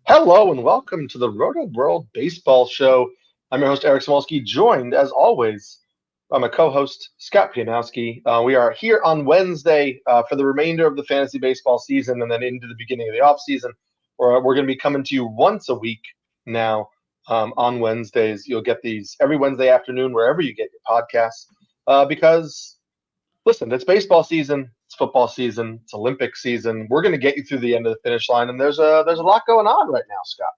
Hello and welcome to the Rotoworld Baseball Show. I'm your host, Eric Samulski, joined, as always, by my co-host, Scott Pianowski. We are here on Wednesday for the remainder of the fantasy baseball season and then into the beginning of the offseason. We're going to be coming to you once a week now on Wednesdays. You'll get these every Wednesday afternoon wherever you get your podcasts because, listen, it's baseball season. It's football season. It's Olympic season. We're going to get you through the end of the finish line, and there's a lot going on right now, Scott.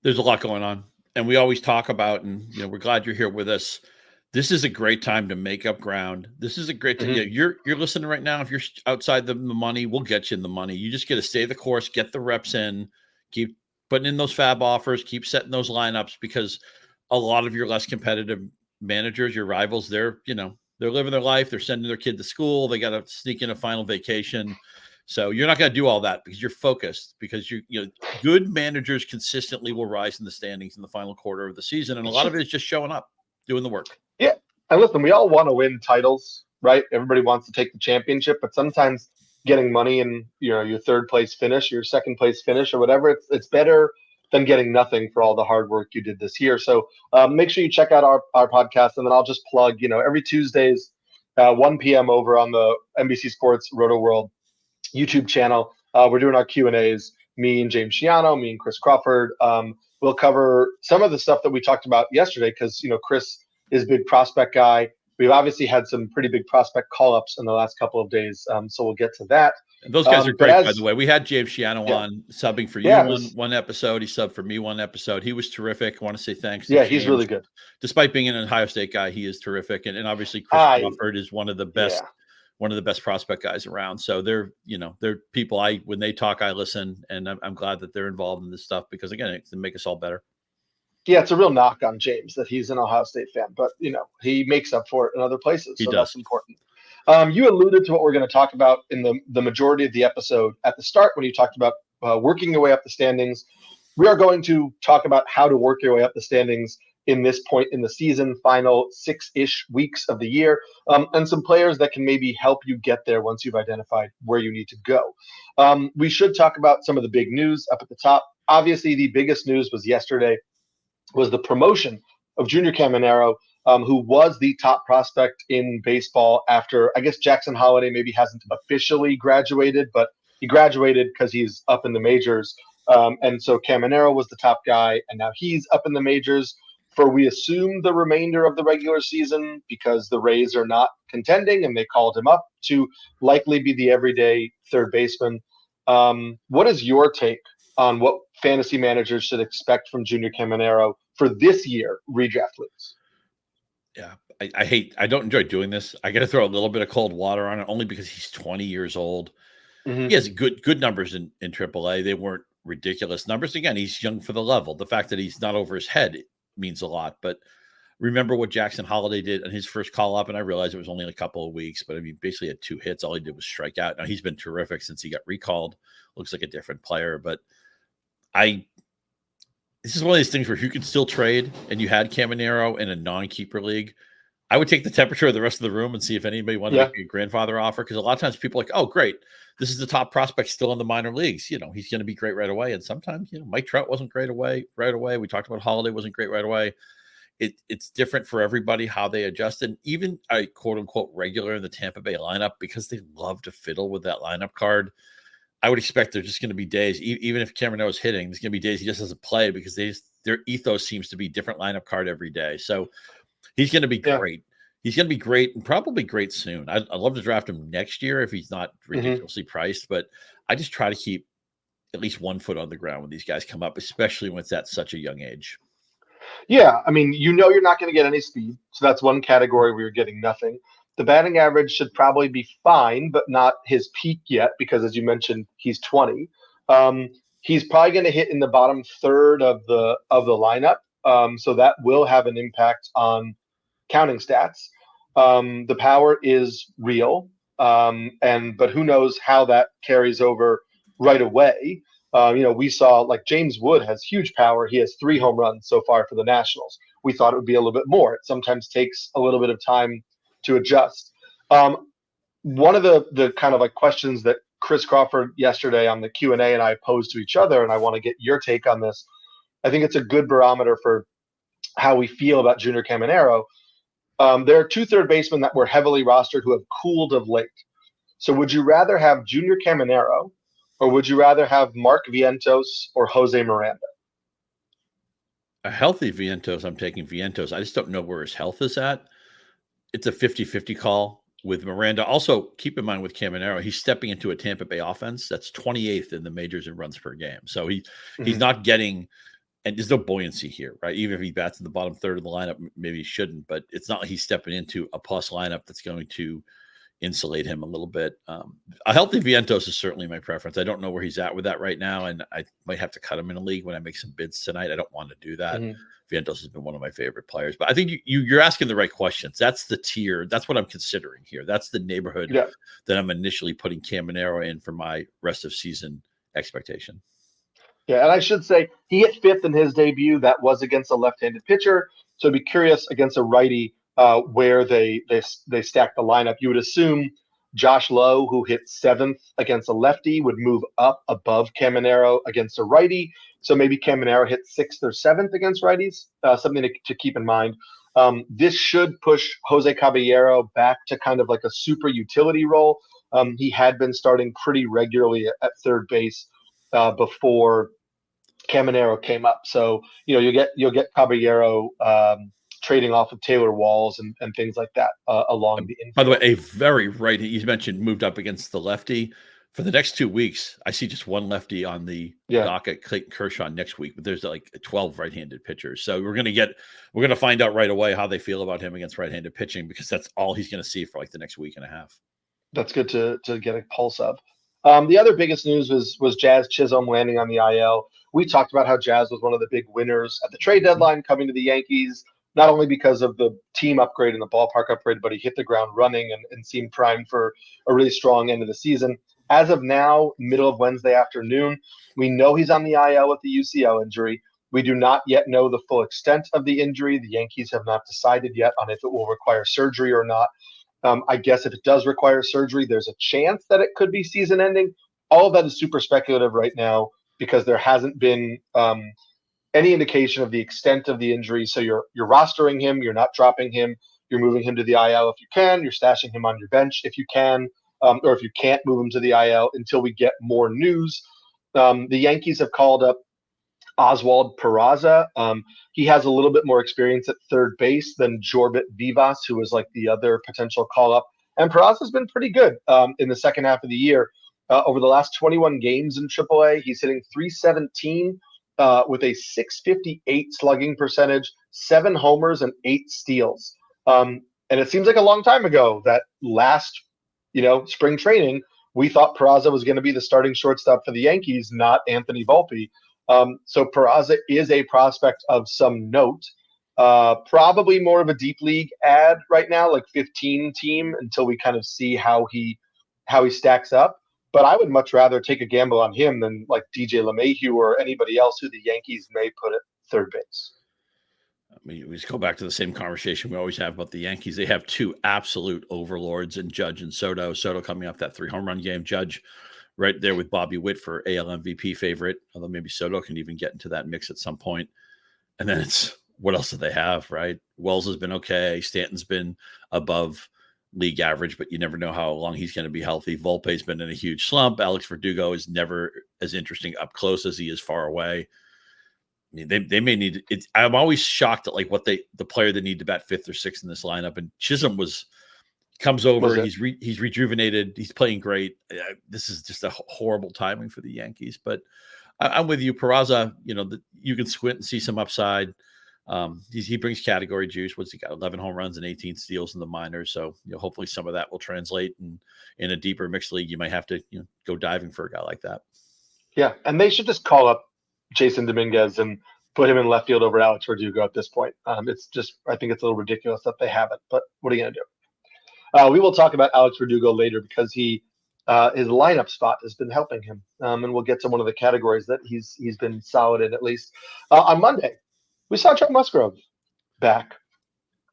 There's a lot going on, and we always talk about, and we're glad you're here with us. This is a great time to make up ground. This is a great time. Mm-hmm. You're listening right now. If you're outside the money, we'll get you in the money. You just got to stay the course, get the reps in, keep putting in those fab offers, keep setting those lineups, because a lot of your less competitive managers, your rivals, they're living their life. They're sending their kid to school. They got to sneak in a final vacation. So you're not going to do all that because you're focused, because good managers consistently will rise in the standings in the final quarter of the season. And a lot of it is just showing up, doing the work. Yeah. And listen, we all want to win titles, right? Everybody wants to take the championship, but sometimes getting money in, your third place finish, your second place finish or whatever, it's better than getting nothing for all the hard work you did this year. So make sure you check out our podcast, and then I'll just plug, every Tuesdays, 1 p.m. over on the NBC Sports Rotoworld YouTube channel. We're doing our Q&As, me and James Shiano, me and Chris Crawford. We'll cover some of the stuff that we talked about yesterday because, Chris is a big prospect guy. We've obviously had some pretty big prospect call-ups in the last couple of days, so we'll get to that. And those guys are great, by the way. We had James Shiano on subbing for you one episode. He subbed for me one episode. He was terrific. I want to say thanks to James. He's really good. Despite being an Ohio State guy, he is terrific. And obviously Chris Crawford is one of the best prospect guys around. So they're people when they talk, I listen, and I'm glad that they're involved in this stuff because, again, it can make us all better. Yeah, it's a real knock on James that he's an Ohio State fan, but he makes up for it in other places. So that's important. You alluded to what we're going to talk about in the majority of the episode at the start when you talked about working your way up the standings. We are going to talk about how to work your way up the standings in this point in the season, final 6-ish weeks of the year, and some players that can maybe help you get there once you've identified where you need to go. We should talk about some of the big news up at the top. Obviously, the biggest news was yesterday was the promotion of Junior Caminero, who was the top prospect in baseball after, I guess, Jackson Holliday maybe hasn't officially graduated, but he graduated because he's up in the majors. And so Caminero was the top guy, and now he's up in the majors for, we assume, the remainder of the regular season because the Rays are not contending, and they called him up to likely be the everyday third baseman. What is your take on what fantasy managers should expect from Junior Caminero for this year redraft leagues? Yeah, I don't enjoy doing this. I got to throw a little bit of cold water on it only because he's 20 years old. Mm-hmm. He has good numbers in AAA. They weren't ridiculous numbers. Again, he's young for the level. The fact that he's not over his head means a lot. But remember what Jackson Holliday did on his first call up, and I realized it was only a couple of weeks, but I mean, basically had 2 hits. All he did was strike out. Now he's been terrific since he got recalled. Looks like a different player, but this is one of these things where you can still trade, and you had Caminero in a non-keeper league. I would take the temperature of the rest of the room and see if anybody wanted to make a grandfather offer, because a lot of times people are like, oh, great, this is the top prospect still in the minor leagues. He's going to be great right away. And sometimes, Mike Trout wasn't great right away. We talked about Holiday wasn't great right away. It's different for everybody how they adjust. And even a quote-unquote regular in the Tampa Bay lineup, because they love to fiddle with that lineup card, I would expect there's just going to be days, even if Caminero is hitting, there's going to be days he just doesn't play because their ethos seems to be different lineup card every day. So he's going to be great. He's going to be great and probably great soon. I'd love to draft him next year if he's not ridiculously priced, but I just try to keep at least 1 foot on the ground when these guys come up, especially when it's at such a young age. Yeah, I mean, you're not going to get any speed, so that's one category where you're getting nothing. The batting average should probably be fine, but not his peak yet because, as you mentioned, he's 20. He's probably going to hit in the bottom third of the lineup, so that will have an impact on counting stats. The power is real, but who knows how that carries over right away. We saw like James Wood has huge power. He has 3 home runs so far for the Nationals. We thought it would be a little bit more. It sometimes takes a little bit of time to adjust. One of the kind of like questions that Chris Crawford yesterday on the Q&A and I posed to each other, and I want to get your take on this. I think it's a good barometer for how we feel about Junior Caminero. There are 2 third basemen that were heavily rostered who have cooled of late. So would you rather have Junior Caminero, or would you rather have Mark Vientos or Jose Miranda? A healthy Vientos, I'm taking Vientos. I just don't know where his health is at. It's a 50-50 call with Miranda. Also, keep in mind with Caminero, he's stepping into a Tampa Bay offense that's 28th in the majors in runs per game. So he's not getting, and there's no buoyancy here, right? Even if he bats in the bottom third of the lineup, maybe he shouldn't, but it's not like he's stepping into a plus lineup that's going to insulate him a little bit. A healthy Vientos is certainly my preference. I don't know where he's at with that right now, and I might have to cut him in a league when I make some bids tonight. I don't want to do that. Vientos has been one of my favorite players, but I think you're asking the right questions. That's the tier. That's what I'm considering here. That's the neighborhood that I'm initially putting Caminero in for my rest of season expectation. Yeah, and I should say he hit 5th in his debut. That was against a left-handed pitcher. So I'd be curious against a righty where they stack the lineup. You would assume Josh Lowe, who hit 7th against a lefty, would move up above Caminero against a righty. So maybe Caminero hit 6th or 7th against righties, something to keep in mind. This should push Jose Caballero back to kind of like a super utility role. He had been starting pretty regularly at third base before Caminero came up. So, you'll get Caballero trading off of Taylor Walls and things like that along the infield. By the way, a very righty, you mentioned moved up against the lefty. For the next 2 weeks, I see just one lefty on the docket, Clayton Kershaw next week, but there's like 12 right-handed pitchers. So we're going to find out right away how they feel about him against right-handed pitching, because that's all he's going to see for like the next week and a half. That's good to get a pulse of. The other biggest news was Jazz Chisholm landing on the IL. We talked about how Jazz was one of the big winners at the trade deadline coming to the Yankees, not only because of the team upgrade and the ballpark upgrade, but he hit the ground running and seemed primed for a really strong end of the season. As of now, middle of Wednesday afternoon, we know he's on the IL with the UCL injury. We do not yet know the full extent of the injury. The Yankees have not decided yet on if it will require surgery or not. I guess if it does require surgery, there's a chance that it could be season ending. All of that is super speculative right now because there hasn't been any indication of the extent of the injury. So you're rostering him, you're not dropping him, you're moving him to the IL if you can, you're stashing him on your bench if you can, or if you can't move him to the IL until we get more news. The Yankees have called up Oswald Peraza. He has a little bit more experience at third base than Jorbit Vivas, who was like the other potential call-up. And Peraza's been pretty good in the second half of the year. Over the last 21 games in AAA, he's hitting .317 with a .658 slugging percentage, 7 homers, and 8 steals. And it seems like a long time ago that last spring training, we thought Peraza was going to be the starting shortstop for the Yankees, not Anthony Volpe. So Peraza is a prospect of some note. Probably more of a deep league ad right now, like 15 team, until we kind of see how he stacks up. But I would much rather take a gamble on him than like DJ LeMahieu or anybody else who the Yankees may put at third base. I mean, we just go back to the same conversation we always have about the Yankees. They have 2 absolute overlords in Judge and Soto. Soto coming off that 3 home run game. Judge right there with Bobby Witt for AL MVP favorite, although maybe Soto can even get into that mix at some point. And then it's what else do they have, right? Wells has been okay. Stanton's been above league average, but you never know how long he's going to be healthy. Volpe's been in a huge slump. Alex Verdugo is never as interesting up close as he is far away. I mean, they may need it. I'm always shocked at like what the player they need to bat 5th or 6th in this lineup. And Chisholm comes over. He's rejuvenated. He's playing great. This is just a horrible timing for the Yankees. But I'm with you, Peraza. You can squint and see some upside. He brings category juice. What's he got? 11 home runs and 18 steals in the minors. So hopefully some of that will translate. And in a deeper mixed league, you might have to go diving for a guy like that. Yeah, and they should just call up Jason Dominguez and put him in left field over Alex Verdugo at this point. It's just, I think it's a little ridiculous that they haven't, but what are you going to do? We will talk about Alex Verdugo later because his lineup spot has been helping him. And we'll get to one of the categories that he's been solid in at least. On Monday, we saw Joe Musgrove back.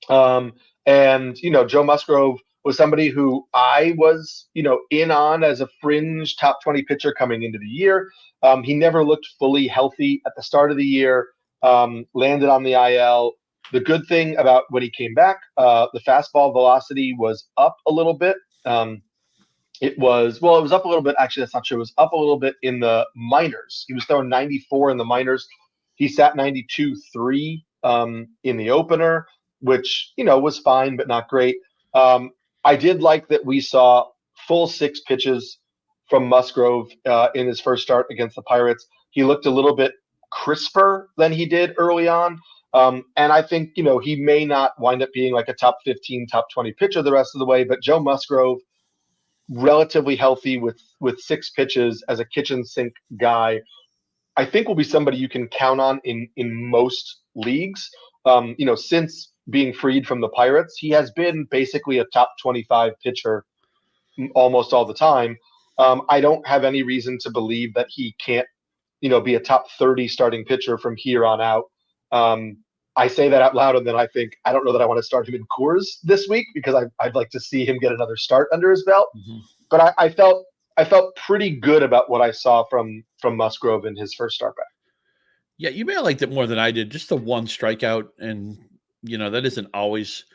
And Joe Musgrove was somebody who I was, in on as a fringe top 20 pitcher coming into the year. He never looked fully healthy at the start of the year, landed on the IL. The good thing about when he came back, the fastball velocity was up a little bit. It was up a little bit. Actually, that's not true. It was up a little bit in the minors. He was throwing 94 in the minors. He sat 92.3 in the opener, which, was fine, but not great. I did like that we saw full 6 pitches from Musgrove in his first start against the Pirates. He looked a little bit crisper than he did early on. And I think, he may not wind up being like a top 15, top 20 pitcher the rest of the way, but Joe Musgrove, relatively healthy with 6 pitches as a kitchen sink guy, I think will be somebody you can count on in most leagues. Since being freed from the Pirates, he has been basically a top 25 pitcher almost all the time. I don't have any reason to believe that he can't, be a top 30 starting pitcher from here on out. I say that out loud, and then I think, I don't know that I want to start him in Coors this week because I'd like to see him get another start under his belt. Mm-hmm. But I felt pretty good about what I saw from Musgrove in his first start back. Yeah, you may have liked it more than I did. Just the one strikeout, and that isn't always.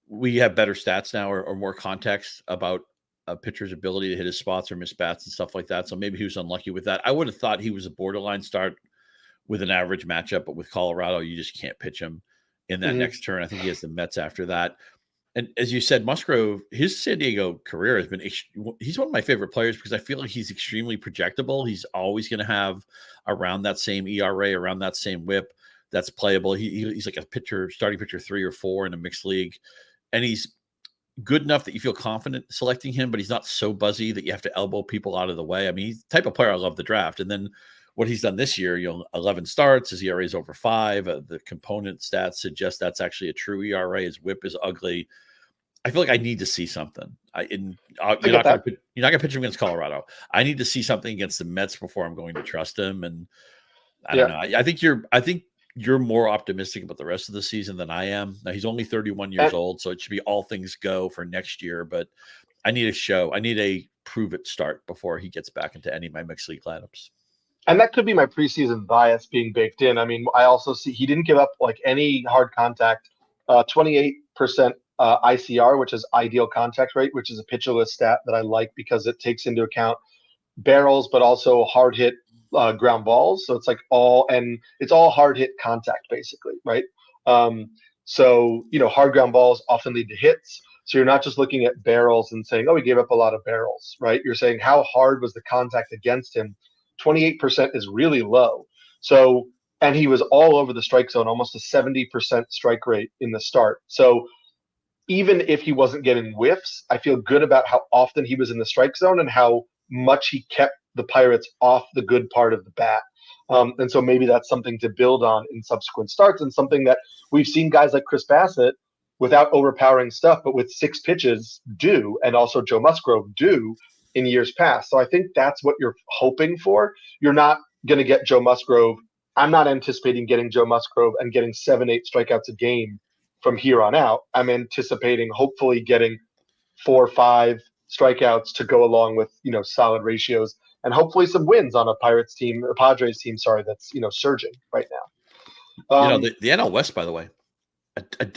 We have better stats now or more context about a pitcher's ability to hit his spots or miss bats and stuff like that. So maybe he was unlucky with that. I would have thought he was a borderline start with an average matchup, but with Colorado, you just can't pitch him in that next turn. I think he has the Mets after that. And as you said, Musgrove, his San Diego career has been, he's one of my favorite players because I feel like he's extremely projectable. He's always going to have around that same ERA, around that same whip that's playable. He's like a starting pitcher 3 or 4 in a mixed league. And he's good enough that you feel confident selecting him, but he's not so buzzy that you have to elbow people out of the way. I mean, he's the type of player I love the draft. And then what he's done this year, 11 starts, his ERA is over 5. The component stats suggest that's actually a true ERA. His whip is ugly. I feel like I need to see something. You're not going to pitch him against Colorado. I need to see something against the Mets before I'm going to trust him. And I don't know. I think you're more optimistic about the rest of the season than I am. Now he's only 31 years old, so it should be all things go for next year. But I need a prove it start before he gets back into any of my mixed league lineups. And that could be my preseason bias being baked in. I mean, I also see he didn't give up like any hard contact, 28% ICR, which is ideal contact rate, which is a pitcherless stat that I like because it takes into account barrels, but also hard hit ground balls. So it's like it's all hard hit contact basically, right? So, hard ground balls often lead to hits. So you're not just looking at barrels and saying, oh, he gave up a lot of barrels, right? You're saying how hard was the contact against him? 28% is really low. So, and he was all over the strike zone, almost a 70% strike rate in the start. So even if he wasn't getting whiffs, I feel good about how often he was in the strike zone and how much he kept the Pirates off the good part of the bat. And so maybe that's something to build on in subsequent starts, and something that we've seen guys like Chris Bassett without overpowering stuff, but with 6 pitches do, and also Joe Musgrove do in years past. So I think that's what you're hoping for. You're not going to get Joe Musgrove. I'm not anticipating getting Joe Musgrove and getting 7-8 strikeouts a game from here on out. I'm anticipating hopefully getting 4 or 5 strikeouts to go along with, solid ratios, and hopefully some wins on a Padres team, that's, surging right now. The NL West, by the way,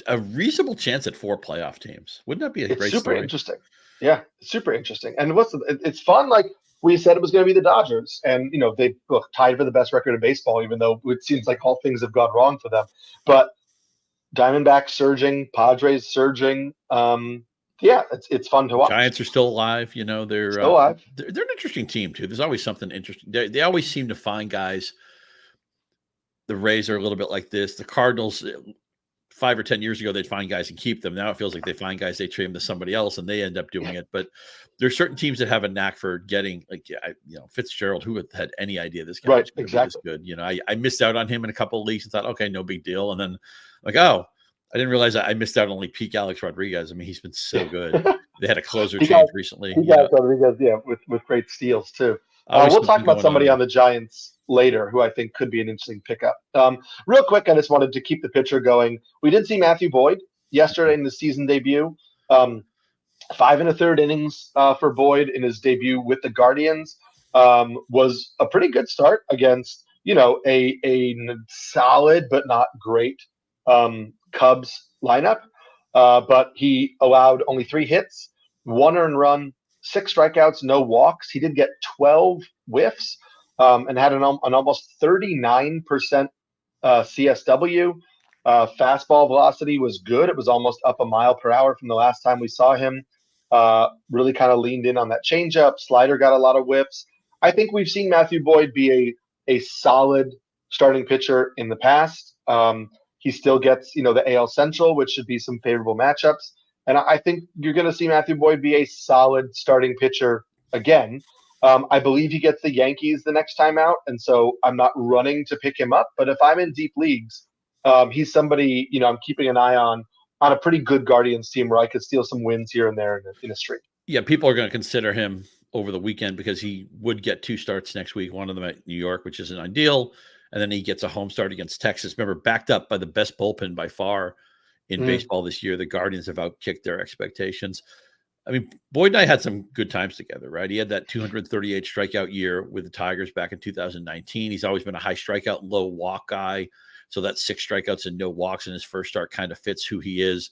a reasonable chance at 4 playoff teams. Wouldn't that be a great super story? Interesting. Yeah, super interesting. And it's fun. Like we said, it was going to be the Dodgers, and they tied for the best record in baseball, even though it seems like all things have gone wrong for them. But Diamondbacks surging, Padres surging. It's fun to watch. Giants are still alive. They're still alive. They're an interesting team too. There's always something interesting. They always seem to find guys. The Rays are a little bit like this. The Cardinals, 5 or 10 years ago, they'd find guys and keep them. Now it feels like they find guys, they trade them to somebody else, and they end up doing it. But there's certain teams that have a knack for getting, Fitzgerald. Who had any idea this guy was exactly this good? I missed out on him in a couple of leagues and thought, okay, no big deal. And then I didn't realize I missed out on only peak Alex Rodriguez. I mean, he's been so good. They had a closer change recently. Rodriguez, with great steals too. We'll talk about somebody on the Giants later who I think could be an interesting pickup. Real quick, I just wanted to keep the pitcher going. We did see Matthew Boyd yesterday in the season debut. 5 1/3 innings for Boyd in his debut with the Guardians. Was a pretty good start against, a solid but not great Cubs lineup. But he allowed only 3 hits, 1 earned run, 6 strikeouts, no walks. He did get 12 whiffs and had an almost 39% CSW. Fastball velocity was good. It was almost up a mile per hour from the last time we saw him. Really kind of leaned in on that changeup. Slider got a lot of whiffs. I think we've seen Matthew Boyd be a solid starting pitcher in the past. He still gets, the AL Central, which should be some favorable matchups. And I think you're going to see Matthew Boyd be a solid starting pitcher again. I believe he gets the Yankees the next time out, and so I'm not running to pick him up. But if I'm in deep leagues, he's somebody, I'm keeping an eye on a pretty good Guardians team where I could steal some wins here and there in a streak. Yeah, people are going to consider him over the weekend because he would get 2 starts next week, one of them at New York, which isn't ideal. And then he gets a home start against Texas. Remember, backed up by the best bullpen by far in baseball this year. The Guardians have outkicked their expectations. I mean, Boyd and I had some good times together, right? He had that 238 strikeout year with the Tigers back in 2019. He's always been a high strikeout, low walk guy. So that 6 strikeouts and no walks in his first start kind of fits who he is.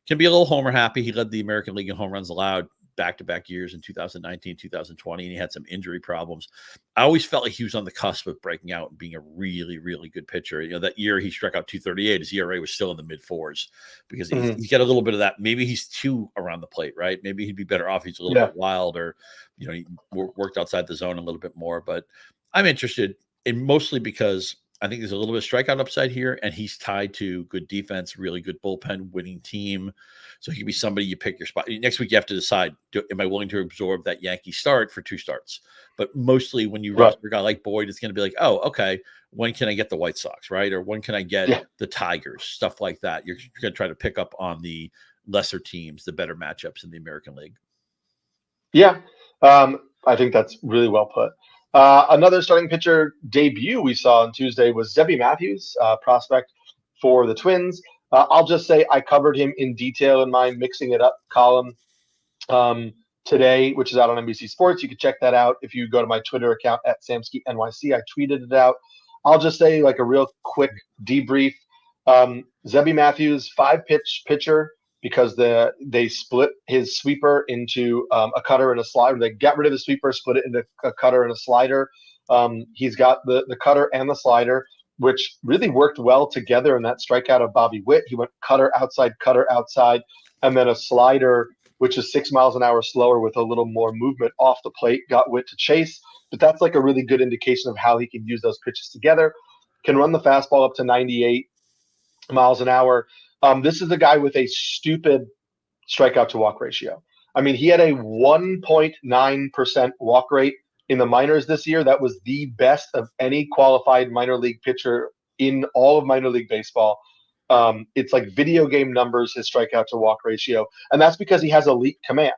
Can be a little homer happy. He led the American League in home runs allowed back-to-back years in 2019, 2020, and he had some injury problems. I always felt like he was on the cusp of breaking out and being a really, really good pitcher. That year he struck out 238, his ERA was still in the mid-4s because he's got a little bit of that. Maybe he's too around the plate, right? Maybe he'd be better off. He's a little bit wild, or, he worked outside the zone a little bit more. But I'm interested in mostly because I think there's a little bit of strikeout upside here, and he's tied to good defense, really good bullpen, winning team. So he could be somebody you pick your spot. Next week, you have to decide, am I willing to absorb that Yankee start for 2 starts? But mostly when you roster a guy like Boyd, it's going to be like, oh, okay, when can I get the White Sox, right? Or when can I get the Tigers, stuff like that. You're going to try to pick up on the lesser teams, the better matchups in the American League. Yeah, I think that's really well put. Another starting pitcher debut we saw on Tuesday was Zebby Matthews, prospect for the Twins. I'll just say I covered him in detail in my Mixing It Up column today, which is out on NBC Sports. You can check that out if you go to my Twitter account at Samulski NYC. I tweeted it out. I'll just say like a real quick debrief. Zebby Matthews, 5-pitch pitcher, because they split his sweeper into a cutter and a slider. They got rid of the sweeper, split it into a cutter and a slider. He's got the cutter and the slider, which really worked well together in that strikeout of Bobby Witt. He went cutter outside, and then a slider, which is 6 miles an hour slower with a little more movement off the plate, got Witt to chase. But that's like a really good indication of how he can use those pitches together. Can run the fastball up to 98 miles an hour. This is a guy with a stupid strikeout to walk ratio. I mean, he had a 1.9% walk rate in the minors this year. That was the best of any qualified minor league pitcher in all of minor league baseball. It's like video game numbers, his strikeout to walk ratio. And that's because he has elite command.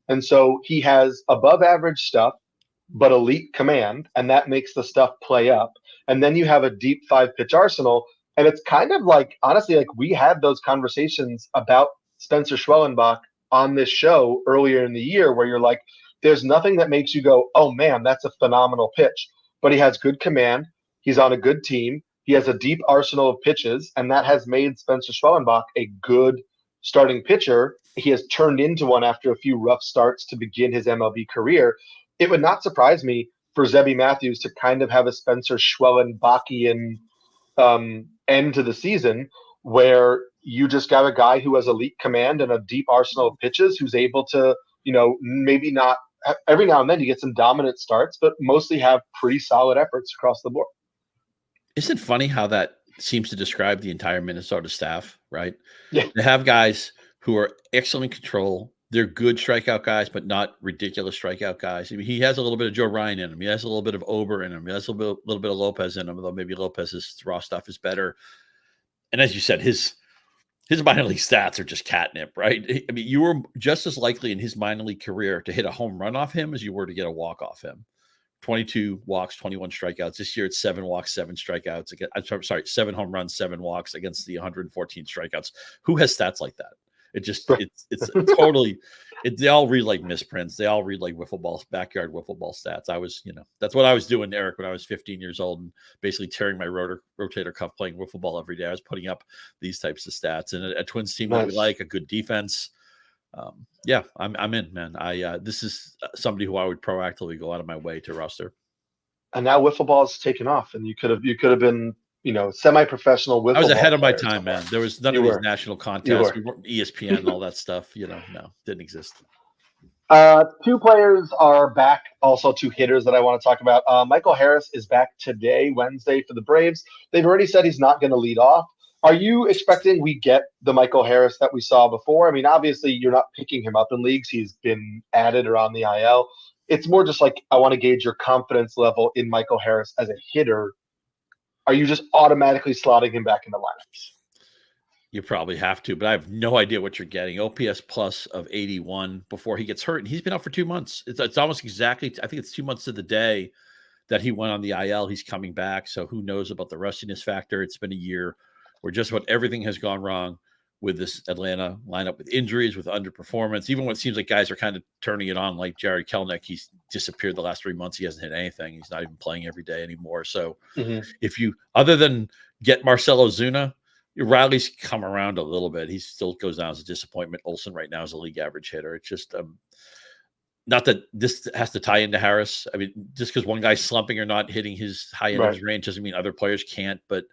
And so he has above average stuff, but elite command, and that makes the stuff play up. And then you have a deep 5-pitch arsenal. And it's kind of like, honestly, like we had those conversations about Spencer Schwellenbach on this show earlier in the year where you're like, there's nothing that makes you go, oh, man, that's a phenomenal pitch. But he has good command. He's on a good team. He has a deep arsenal of pitches, and that has made Spencer Schwellenbach a good starting pitcher. He has turned into one after a few rough starts to begin his MLB career. It would not surprise me for Zebby Matthews to kind of have a Spencer Schwellenbachian end to the season where you just got a guy who has elite command and a deep arsenal of pitches who's able to, maybe not every now and then you get some dominant starts, but mostly have pretty solid efforts across the board. Isn't it funny how that seems to describe the entire Minnesota staff, right? Yeah. They have guys who are excellent control. They're good strikeout guys, but not ridiculous strikeout guys. I mean, he has a little bit of Joe Ryan in him. He has a little bit of Ober in him. He has a little bit of Lopez in him, although maybe Lopez's raw stuff is better. And as you said, his minor league stats are just catnip, right? I mean, you were just as likely in his minor league career to hit a home run off him as you were to get a walk off him. 22 walks, 21 strikeouts. This year it's 7 walks, 7 strikeouts. I'm sorry, 7 home runs, 7 walks against the 114 strikeouts. Who has stats like that? It just it's totally They all read like misprints. They all read like backyard wiffle ball stats. I was, that's what I was doing, Eric, when I was 15 years old and basically tearing my rotator cuff playing wiffle ball every day. I was putting up these types of stats, and a Twins team that we like, a good defense. Yeah, I'm in, man. This is somebody who I would proactively go out of my way to roster. And now wiffle ball is taken off, and you could have been, semi-professional wiffle ball. I was ahead of my time, man. There was none of these national contests. We weren't ESPN and all that stuff. No, didn't exist. Two players are back. Also, two hitters that I want to talk about. Michael Harris is back today, Wednesday, for the Braves. They've already said he's not going to lead off. Are you expecting we get the Michael Harris that we saw before? I mean, obviously, you're not picking him up in leagues. He's been added or on the IL. It's more just like I want to gauge your confidence level in Michael Harris as a hitter. Are you just automatically slotting him back in the lineups? You probably have to, but I have no idea what you're getting. OPS plus of 81 before he gets hurt, and he's been out for 2 months. It's almost exactly, I think it's 2 months to the day that he went on the IL. He's coming back, so who knows about the rustiness factor. It's been a year where just about everything has gone wrong with this Atlanta lineup, with injuries, with underperformance. Even when it seems like guys are kind of turning it on, like Jared Kelenic, he's disappeared the last 3 months. He hasn't hit anything. He's not even playing every day anymore. So if you, other than get Marcell Ozuna, Riley's come around a little bit. He still goes down as a disappointment. Olsen right now is a league average hitter. It's just not that this has to tie into Harris. I mean, just because one guy's slumping or not hitting his high end of his range doesn't mean other players can't. But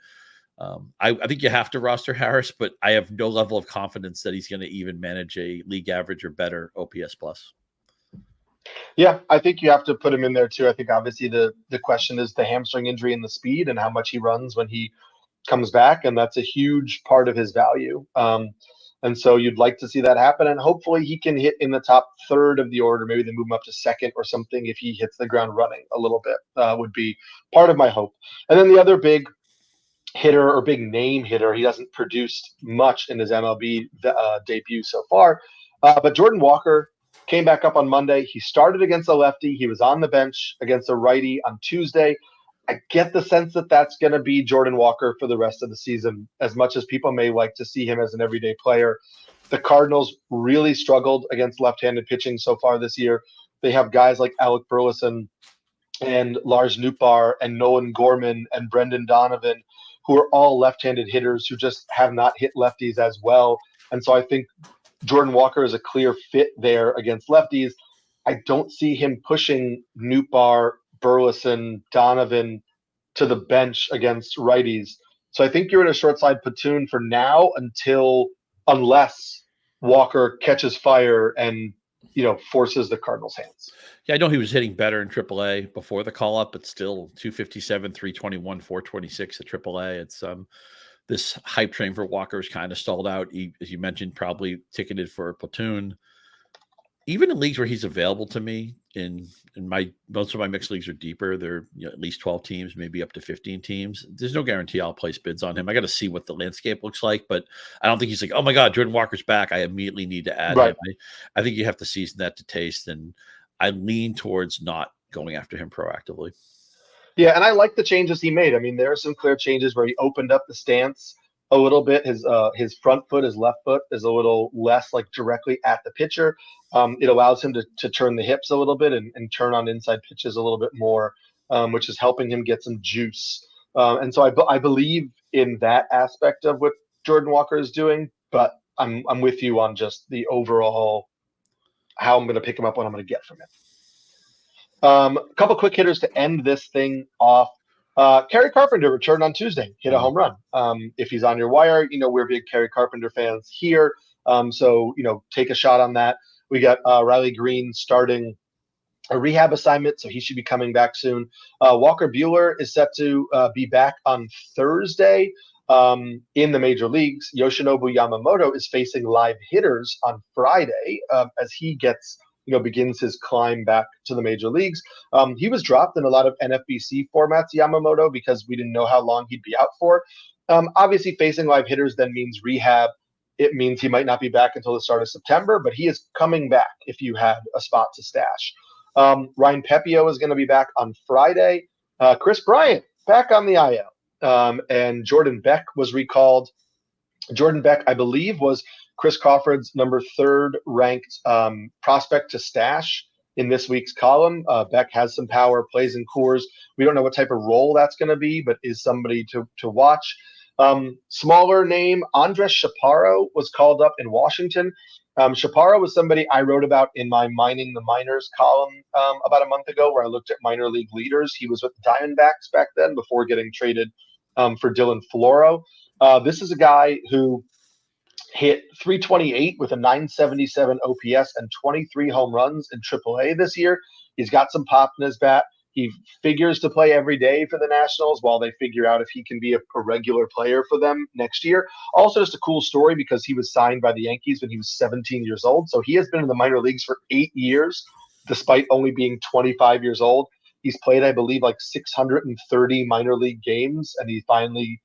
I think you have to roster Harris, but I have no level of confidence that he's going to even manage a league average or better OPS plus. Yeah, I think you have to put him in there too. I think obviously the question is the hamstring injury and the speed and how much he runs when he comes back, and that's a huge part of his value. And so you'd like to see that happen, and hopefully he can hit in the top third of the order. Maybe they move him up to second or something if he hits the ground running a little bit, would be part of my hope. And then the other big hitter or big name hitter, he hasn't produced much in his MLB debut so far, but Jordan Walker came back up on Monday. He started against a lefty. He was on the bench against a righty on Tuesday. I get the sense that that's going to be Jordan Walker for the rest of the season, as much as people may like to see him as an everyday player. The Cardinals really struggled against left-handed pitching so far this year. They have guys like Alec Burleson and Lars Nootbaar and Nolan Gorman and Brendan Donovan, who are all left-handed hitters who just have not hit lefties as well. And so I think Jordan Walker is a clear fit there against lefties. I don't see him pushing Nootbaar, Burleson, Donovan to the bench against righties. So I think you're in a short side platoon for now unless Walker catches fire and forces the Cardinals' hands. Yeah, I know he was hitting better in AAA before the call up, but still 257, 321, 426 at AAA. It's this hype train for Walker is kind of stalled out. He, as you mentioned, probably ticketed for a platoon. Even in leagues where he's available to me, in most of my mixed leagues are deeper. They're at least 12 teams, maybe up to 15 teams. There's no guarantee I'll place bids on him. I got to see what the landscape looks like, but I don't think he's like, oh my God, Jordan Walker's back, I immediately need to add him. I think you have to season that to taste, and I lean towards not going after him proactively. Yeah, and I like the changes he made. I mean, there are some clear changes where he opened up the stance a little bit. His front foot, his left foot is a little less like directly at the pitcher. It allows him to turn the hips a little bit and turn on inside pitches a little bit more, which is helping him get some juice. And so I believe in that aspect of what Jordan Walker is doing, but I'm with you on just the overall how I'm going to pick him up, what I'm going to get from him. A couple quick hitters to end this thing off. Kerry Carpenter returned on Tuesday, hit a home run. If he's on your wire, we're big Kerry Carpenter fans here. So take a shot on that. We got Riley Green starting a rehab assignment, so he should be coming back soon. Walker Buehler is set to be back on Thursday in the major leagues. Yoshinobu Yamamoto is facing live hitters on Friday as he begins his climb back to the major leagues. He was dropped in a lot of NFBC formats, Yamamoto, because we didn't know how long he'd be out for. Obviously, facing live hitters then means rehab. It means he might not be back until the start of September, but he is coming back if you had a spot to stash. Ryan Pepio is going to be back on Friday. Chris Bryant back on the IL. And Jordan Beck was recalled. Jordan Beck, I believe, was Chris Crawford's number 3rd ranked prospect to stash in this week's column. Beck has some power, plays in Coors. We don't know what type of role that's going to be, but is somebody to watch. Smaller name, Andres Chaparro was called up in Washington. Chaparro was somebody I wrote about in my Mining the Minors column about a month ago, where I looked at minor league leaders. He was with the Diamondbacks back then before getting traded for Dylan Floro. This is a guy who hit 328 with a 977 OPS and 23 home runs in AAA this year. He's got some pop in his bat. He figures to play every day for the Nationals while they figure out if he can be a regular player for them next year. Also, just a cool story because he was signed by the Yankees when he was 17 years old. So he has been in the minor leagues for 8 years, despite only being 25 years old. He's played, I believe, like 630 minor league games, and he finally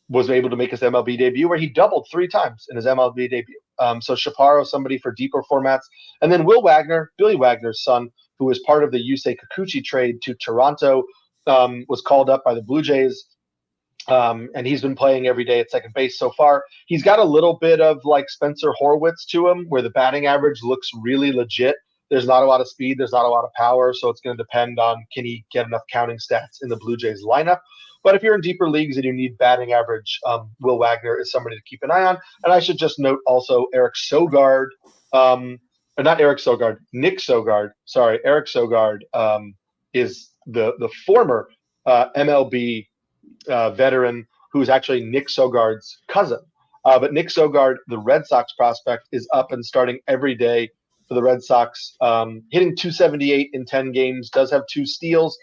was able to make his MLB debut, where he doubled 3 times in his MLB debut. So Chaparro, somebody for deeper formats. And then Will Wagner, Billy Wagner's son, who was part of the Yusei Kikuchi trade to Toronto, was called up by the Blue Jays. And he's been playing every day at second base so far. He's got a little bit of like Spencer Horwitz to him, where the batting average looks really legit. There's not a lot of speed. There's not a lot of power. So it's going to depend on, can he get enough counting stats in the Blue Jays lineup? But if you're in deeper leagues and you need batting average, Will Wagner is somebody to keep an eye on. And I should just note also Eric Sogard, Nick Sogard. Sorry, Eric Sogard is the former MLB veteran who's actually Nick Sogard's cousin. But Nick Sogard, the Red Sox prospect, is up and starting every day for the Red Sox, hitting 278 in 10 games, does have 2 steals.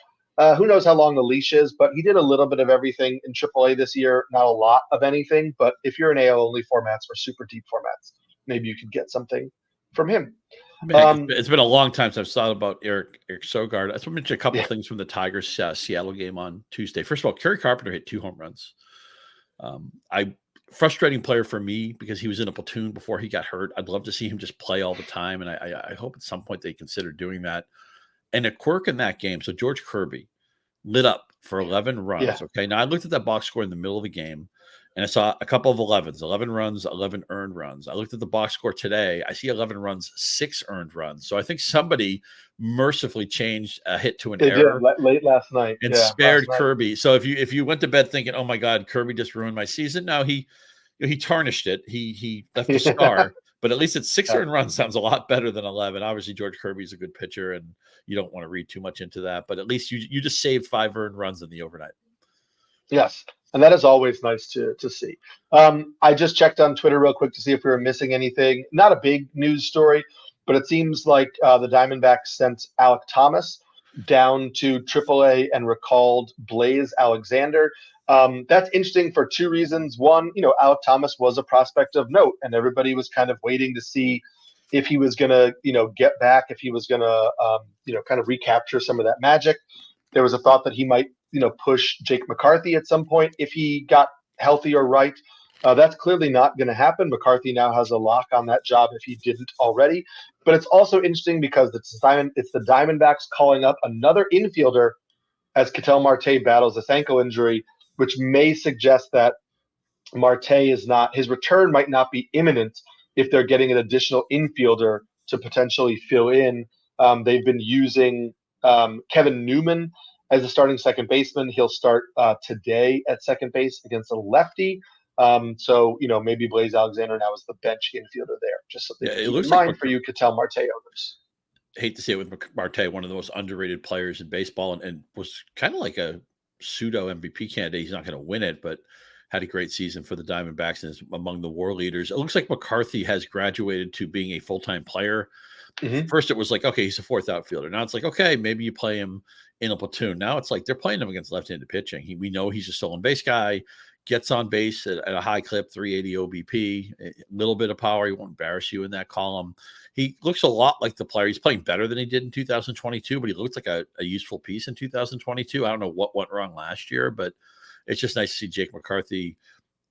Who knows how long the leash is, but he did a little bit of everything in AAA this year. Not a lot of anything, but if you're in AL only formats or super deep formats, maybe you could get something from him. It's been a long time since I've thought about Eric Sogard. I just want to mention a couple of things from the Tigers Seattle game on Tuesday. First of all, Kerry Carpenter hit 2 home runs. Frustrating player for me because he was in a platoon before he got hurt. I'd love to see him just play all the time, and I hope at some point they consider doing that. And a quirk in that game, so George Kirby lit up for 11 runs. Yeah. Okay, now I looked at that box score in the middle of the game, and I saw a couple of 11s, 11 runs, 11 earned runs. I looked at the box score today. I see 11 runs, 6 earned runs. So I think somebody mercifully changed a hit to an error late last night and spared Kirby. So if you went to bed thinking, oh my God, Kirby just ruined my season, no, he tarnished it. He left a scar. But at least it's 6 earned runs sounds a lot better than 11. Obviously, George Kirby's a good pitcher, and you don't want to read too much into that. But at least you just saved 5 earned runs in the overnight. Yes, and that is always nice to see. I just checked on Twitter real quick to see if we were missing anything. Not a big news story, but it seems like the Diamondbacks sent Alek Thomas down to AAA and recalled Blaze Alexander. That's interesting for 2 reasons. One, Alek Thomas was a prospect of note, and everybody was kind of waiting to see if he was going to, get back, if he was going to, kind of recapture some of that magic. There was a thought that he might, push Jake McCarthy at some point if he got healthy or right. That's clearly not going to happen. McCarthy now has a lock on that job if he didn't already. But it's also interesting because it's the Diamondbacks calling up another infielder as Ketel Marte battles this ankle injury, which may suggest that Marte his return might not be imminent if they're getting an additional infielder to potentially fill in. They've been using Kevin Newman as a starting second baseman. He'll start today at second base against a lefty. So maybe Blaze Alexander now is the bench infielder there. Just something to keep in mind for you Ketel Marte owners. I hate to say it with Marte, one of the most underrated players in baseball, and was kind of like a pseudo MVP candidate. He's not going to win it, but had a great season for the Diamondbacks and is among the WAR leaders. It looks like McCarthy has graduated to being a full-time player. Mm-hmm. First, it was like, okay, he's a 4th outfielder. Now it's like, okay, maybe you play him in a platoon. Now it's like they're playing him against left-handed pitching. We know he's a stolen base guy, gets on base at a high clip, 380 OBP, a little bit of power. He won't embarrass you in that column. He looks a lot like the player. He's playing better than he did in 2022, but he looks like a useful piece in 2022. I don't know what went wrong last year, but it's just nice to see Jake McCarthy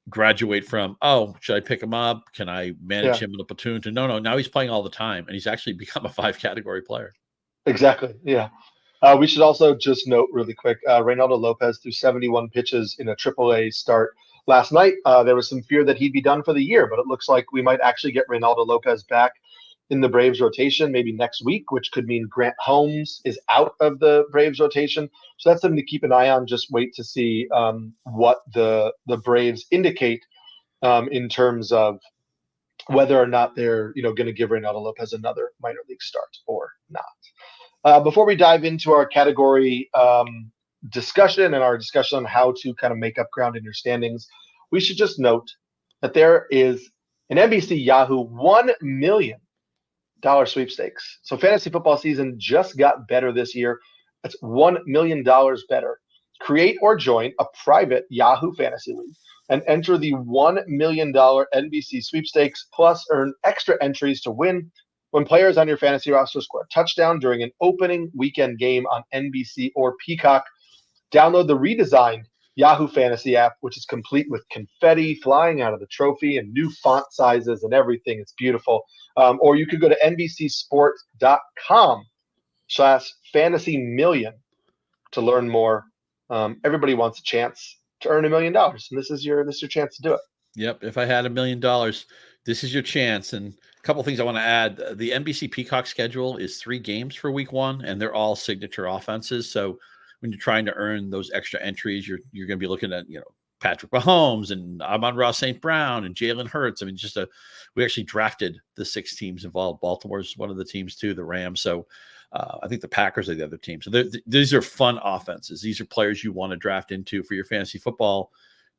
graduate from, oh, should I pick him up? Can I manage him in a platoon? To no, now he's playing all the time, and he's actually become a 5-category player. Exactly, yeah. We should also just note really quick, Reynaldo Lopez threw 71 pitches in a AAA start last night, there was some fear that he'd be done for the year, but it looks like we might actually get Reynaldo Lopez back in the Braves rotation maybe next week, which could mean Grant Holmes is out of the Braves rotation. So that's something to keep an eye on. Just wait to see what the Braves indicate in terms of whether or not they're going to give Reynaldo Lopez another minor league start or not. Before we dive into our category discussion and our discussion on how to kind of make up ground in your standings, we should just note that there is an NBC Yahoo $1 million sweepstakes. So fantasy football season just got better this year. That's $1 million better. Create or join a private Yahoo Fantasy League and enter the $1 million NBC sweepstakes, plus earn extra entries to win when players on your fantasy roster score a touchdown during an opening weekend game on NBC or Peacock. Download the redesigned Yahoo Fantasy app, which is complete with confetti flying out of the trophy and new font sizes and everything. It's beautiful. Or you could go to NBCSports.com/fantasy-million to learn more. Everybody wants a chance to earn $1 million, and this is your chance to do it. Yep. If I had $1 million, this is your chance. And a couple of things I want to add. The NBC Peacock schedule is 3 games for week 1, and they're all signature offenses. So when you're trying to earn those extra entries, you're going to be looking at, Patrick Mahomes and Amon-Ra St. Brown and Jalen Hurts. I mean, we actually drafted the 6 teams involved. Baltimore's one of the teams too, the Rams. So I think the Packers are the other team. So these are fun offenses. These are players you want to draft into for your fantasy football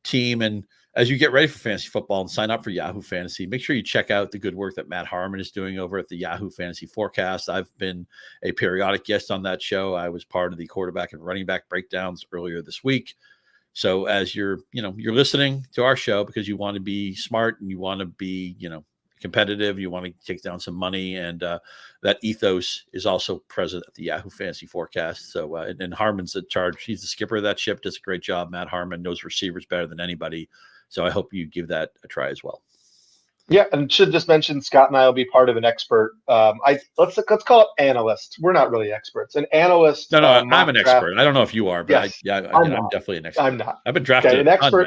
team. And as you get ready for fantasy football and sign up for Yahoo Fantasy, make sure you check out the good work that Matt Harmon is doing over at the Yahoo Fantasy Forecast. I've been a periodic guest on that show. I was part of the quarterback and running back breakdowns earlier this week. So as you're listening to our show because you want to be smart and you want to be, competitive, you want to take down some money, and that ethos is also present at the Yahoo Fantasy Forecast. So and Harmon's in charge. He's the skipper of that ship, does a great job. Matt Harmon knows receivers better than anybody. So I hope you give that a try as well. Yeah, and should just mention Scott and I will be part of an expert. Let's call it analysts. We're not really experts. An analyst. No, I'm an expert. I don't know if you are, but yes, I'm definitely an expert. I'm not. I've been drafted. Okay,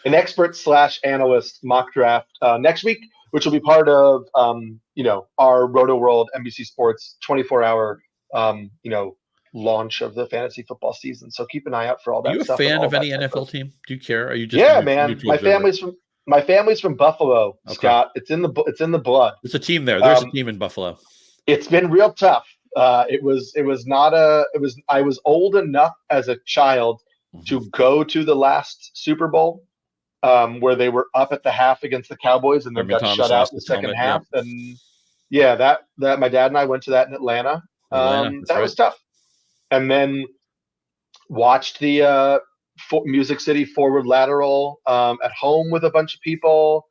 an expert/analyst mock draft next week, which will be part of our Rotoworld NBC Sports 24-hour launch of the fantasy football season. So keep an eye out for all that. Are you stuff a fan of any NFL team? Do you care? Are you just man? My family's from Buffalo, okay. Scott. It's in the blood. There's a team there. There's a team in Buffalo. It's been real tough. I was old enough as a child to go to the last Super Bowl, where they were up at the half against the Cowboys and then got shut out in the second half. Yeah. And that my dad and I went to that in Atlanta. That was tough. And then watched the Music City forward lateral at home with a bunch of people.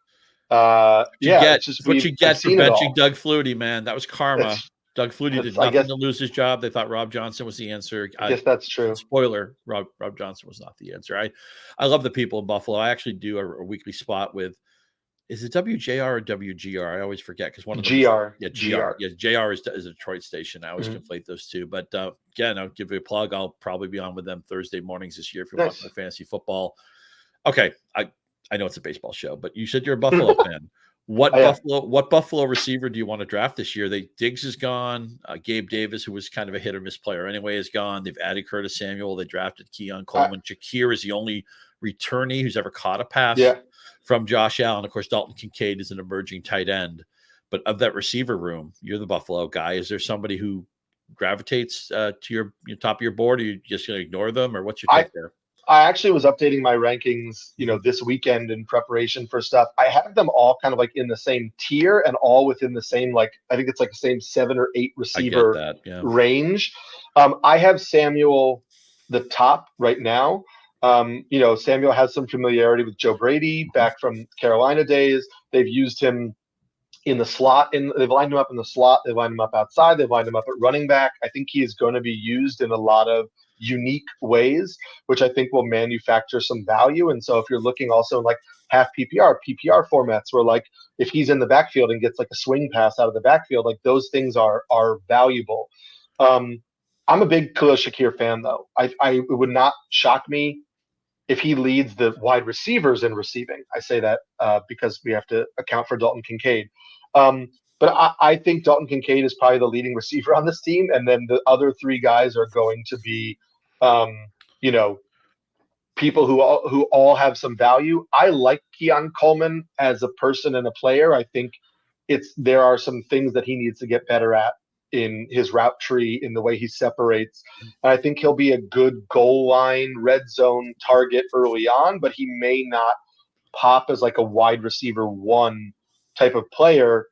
What you get for benching Doug Flutie, man. That was karma. Doug Flutie did nothing to lose his job. They thought Rob Johnson was the answer. I guess that's true. Spoiler, Rob Johnson was not the answer. I love the people in Buffalo. I actually do a weekly spot with, is it WJR or WGR? I always forget because one of them GR. GR. Yeah, JR is a Detroit station. I always conflate those two. But again, I'll give you a plug. I'll probably be on with them Thursday mornings this year if you want my fantasy football. Okay, I know it's a baseball show, but you said you're a Buffalo fan. What Buffalo receiver do you want to draft this year? Diggs is gone. Gabe Davis, who was kind of a hit or miss player anyway, is gone. They've added Curtis Samuel. They drafted Keon Coleman. Shakir is the only returnee who's ever caught a pass from Josh Allen. Of course, Dalton Kincaid is an emerging tight end. But of that receiver room, you're the Buffalo guy. Is there somebody who gravitates to your top of your board? Or are you just going to ignore them, or what's your take there? I actually was updating my rankings, this weekend in preparation for stuff. I have them all kind of like in the same tier and all within the same, I think it's like the same 7 or 8 receiver range. I have Samuel the top right now. Samuel has some familiarity with Joe Brady back from Carolina days. They've used him in the slot. They've lined him up in the slot. They've lined him up outside. They've lined him up at running back. I think he is going to be used in a lot of unique ways, which I think will manufacture some value. And so if you're looking also in half PPR formats where if he's in the backfield and gets a swing pass out of the backfield, those things are valuable. I'm a big Khalil Shakir fan though. It would not shock me if he leads the wide receivers in receiving. I say that because we have to account for Dalton Kincaid. But I think Dalton Kincaid is probably the leading receiver on this team, and then the other three guys are going to be, people who all have some value. I like Keon Coleman as a person and a player. I think there are some things that he needs to get better at in his route tree, in the way he separates. And I think he'll be a good goal line, red zone target early on, but he may not pop as like a wide receiver one type of player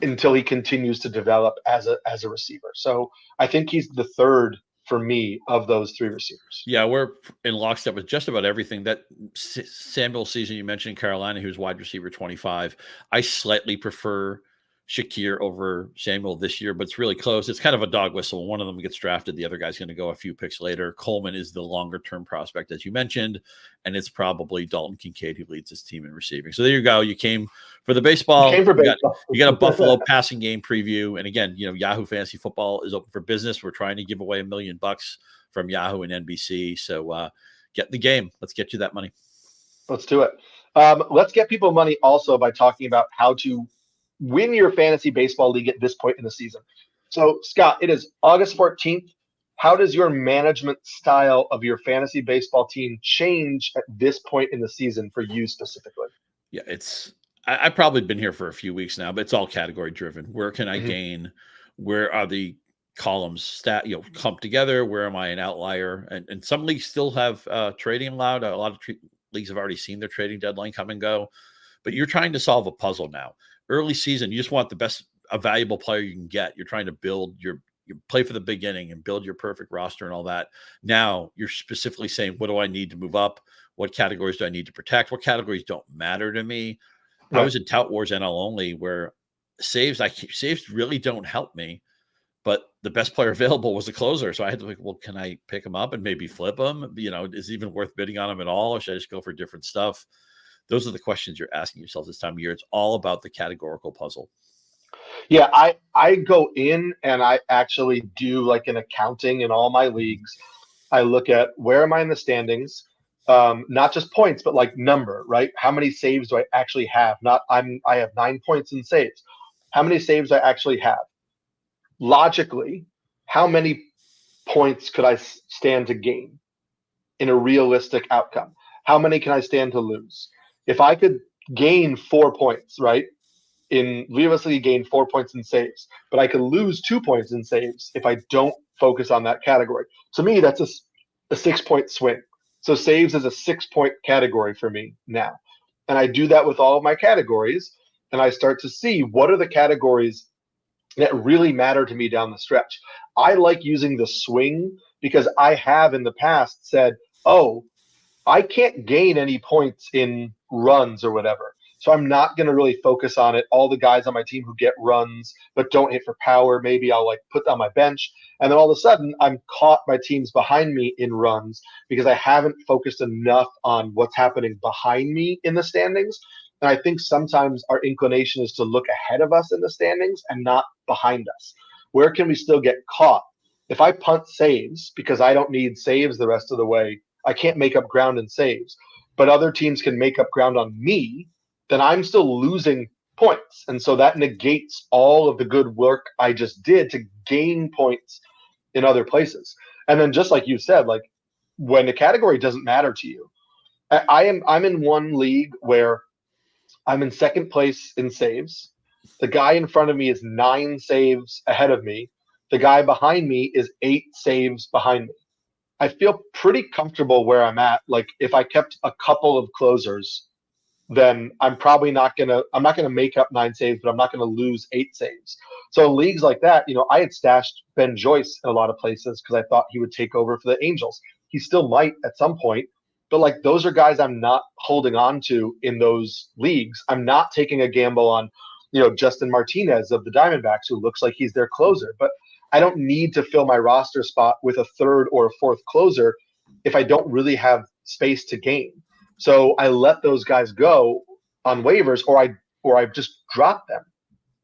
until he continues to develop as a receiver. So I think he's the third for me of those three receivers. Yeah, we're in lockstep with just about everything. That Samuel season you mentioned in Carolina, who's wide receiver 25. I slightly prefer Shakir over Samuel this year, but it's really close. It's kind of a dog whistle. One of them gets drafted. The other guy's going to go a few picks later. Coleman is the longer-term prospect, as you mentioned, and it's probably Dalton Kincaid who leads his team in receiving. So there you go. You came for the baseball. You got a Buffalo passing game preview. And again, Yahoo Fantasy Football is open for business. We're trying to give away $1 million from Yahoo and NBC. So get the game. Let's get you that money. Let's do it. Let's get people money also by talking about how to win your fantasy baseball league at this point in the season. So, Scott, it is August 14th. How does your management style of your fantasy baseball team change at this point in the season for you specifically? Yeah, I've probably been here for a few weeks now, but it's all category driven. Where can I gain? Where are the columns clumped together? Where am I an outlier? And some leagues still have trading allowed. A lot of leagues have already seen their trading deadline come and go, but you're trying to solve a puzzle now. Early season, you just want a valuable player you can get. You're trying to build you play for the beginning and build your perfect roster and all that. Now you're specifically saying, what do I need to move up? What categories do I need to protect? What categories don't matter to me? Right. I was in Tout Wars NL only, where saves really don't help me, but the best player available was a closer. So I had to think, well, can I pick him up and maybe flip him? Is it even worth bidding on him at all? Or should I just go for different stuff? Those are the questions you're asking yourself this time of year. It's all about the categorical puzzle. Yeah, I go in and I actually do like an accounting in all my leagues. I look at where am I in the standings, not just points, but like number, right? How many saves do I actually have? I have 9 points in saves. How many saves do I actually have? Logically, how many points could I stand to gain in a realistic outcome? How many can I stand to lose? If I could gain 4 points, right, realistically gain 4 points in saves, but I could lose 2 points in saves if I don't focus on that category. To me, that's a 6-point swing. So saves is a 6-point category for me now. And I do that with all of my categories, and I start to see what are the categories that really matter to me down the stretch. I like using the swing because I have in the past said, oh, I can't gain any points in runs or whatever. So I'm not going to really focus on it. All the guys on my team who get runs but don't hit for power, maybe I'll like put on my bench. And then all of a sudden I'm caught my teams behind me in runs because I haven't focused enough on what's happening behind me in the standings. And I think sometimes our inclination is to look ahead of us in the standings and not behind us. Where can we still get caught? If I punt saves because I don't need saves the rest of the way, I can't make up ground in saves, but other teams can make up ground on me, then I'm still losing points. And so that negates all of the good work I just did to gain points in other places. And then just like you said, like when the category doesn't matter to you, I'm in one league where I'm in second place in saves. The guy in front of me is 9 saves ahead of me. The guy behind me is 8 saves behind me. I feel pretty comfortable where I'm at. Like if I kept a couple of closers, then I'm not going to make up 9 saves, but I'm not going to lose 8 saves. So leagues like that, I had stashed Ben Joyce in a lot of places because I thought he would take over for the Angels. He still might at some point, but like those are guys I'm not holding on to in those leagues. I'm not taking a gamble on, Justin Martinez of the Diamondbacks, who looks like he's their closer, but I don't need to fill my roster spot with a third or a fourth closer if I don't really have space to gain. So I let those guys go on waivers, or I just drop them,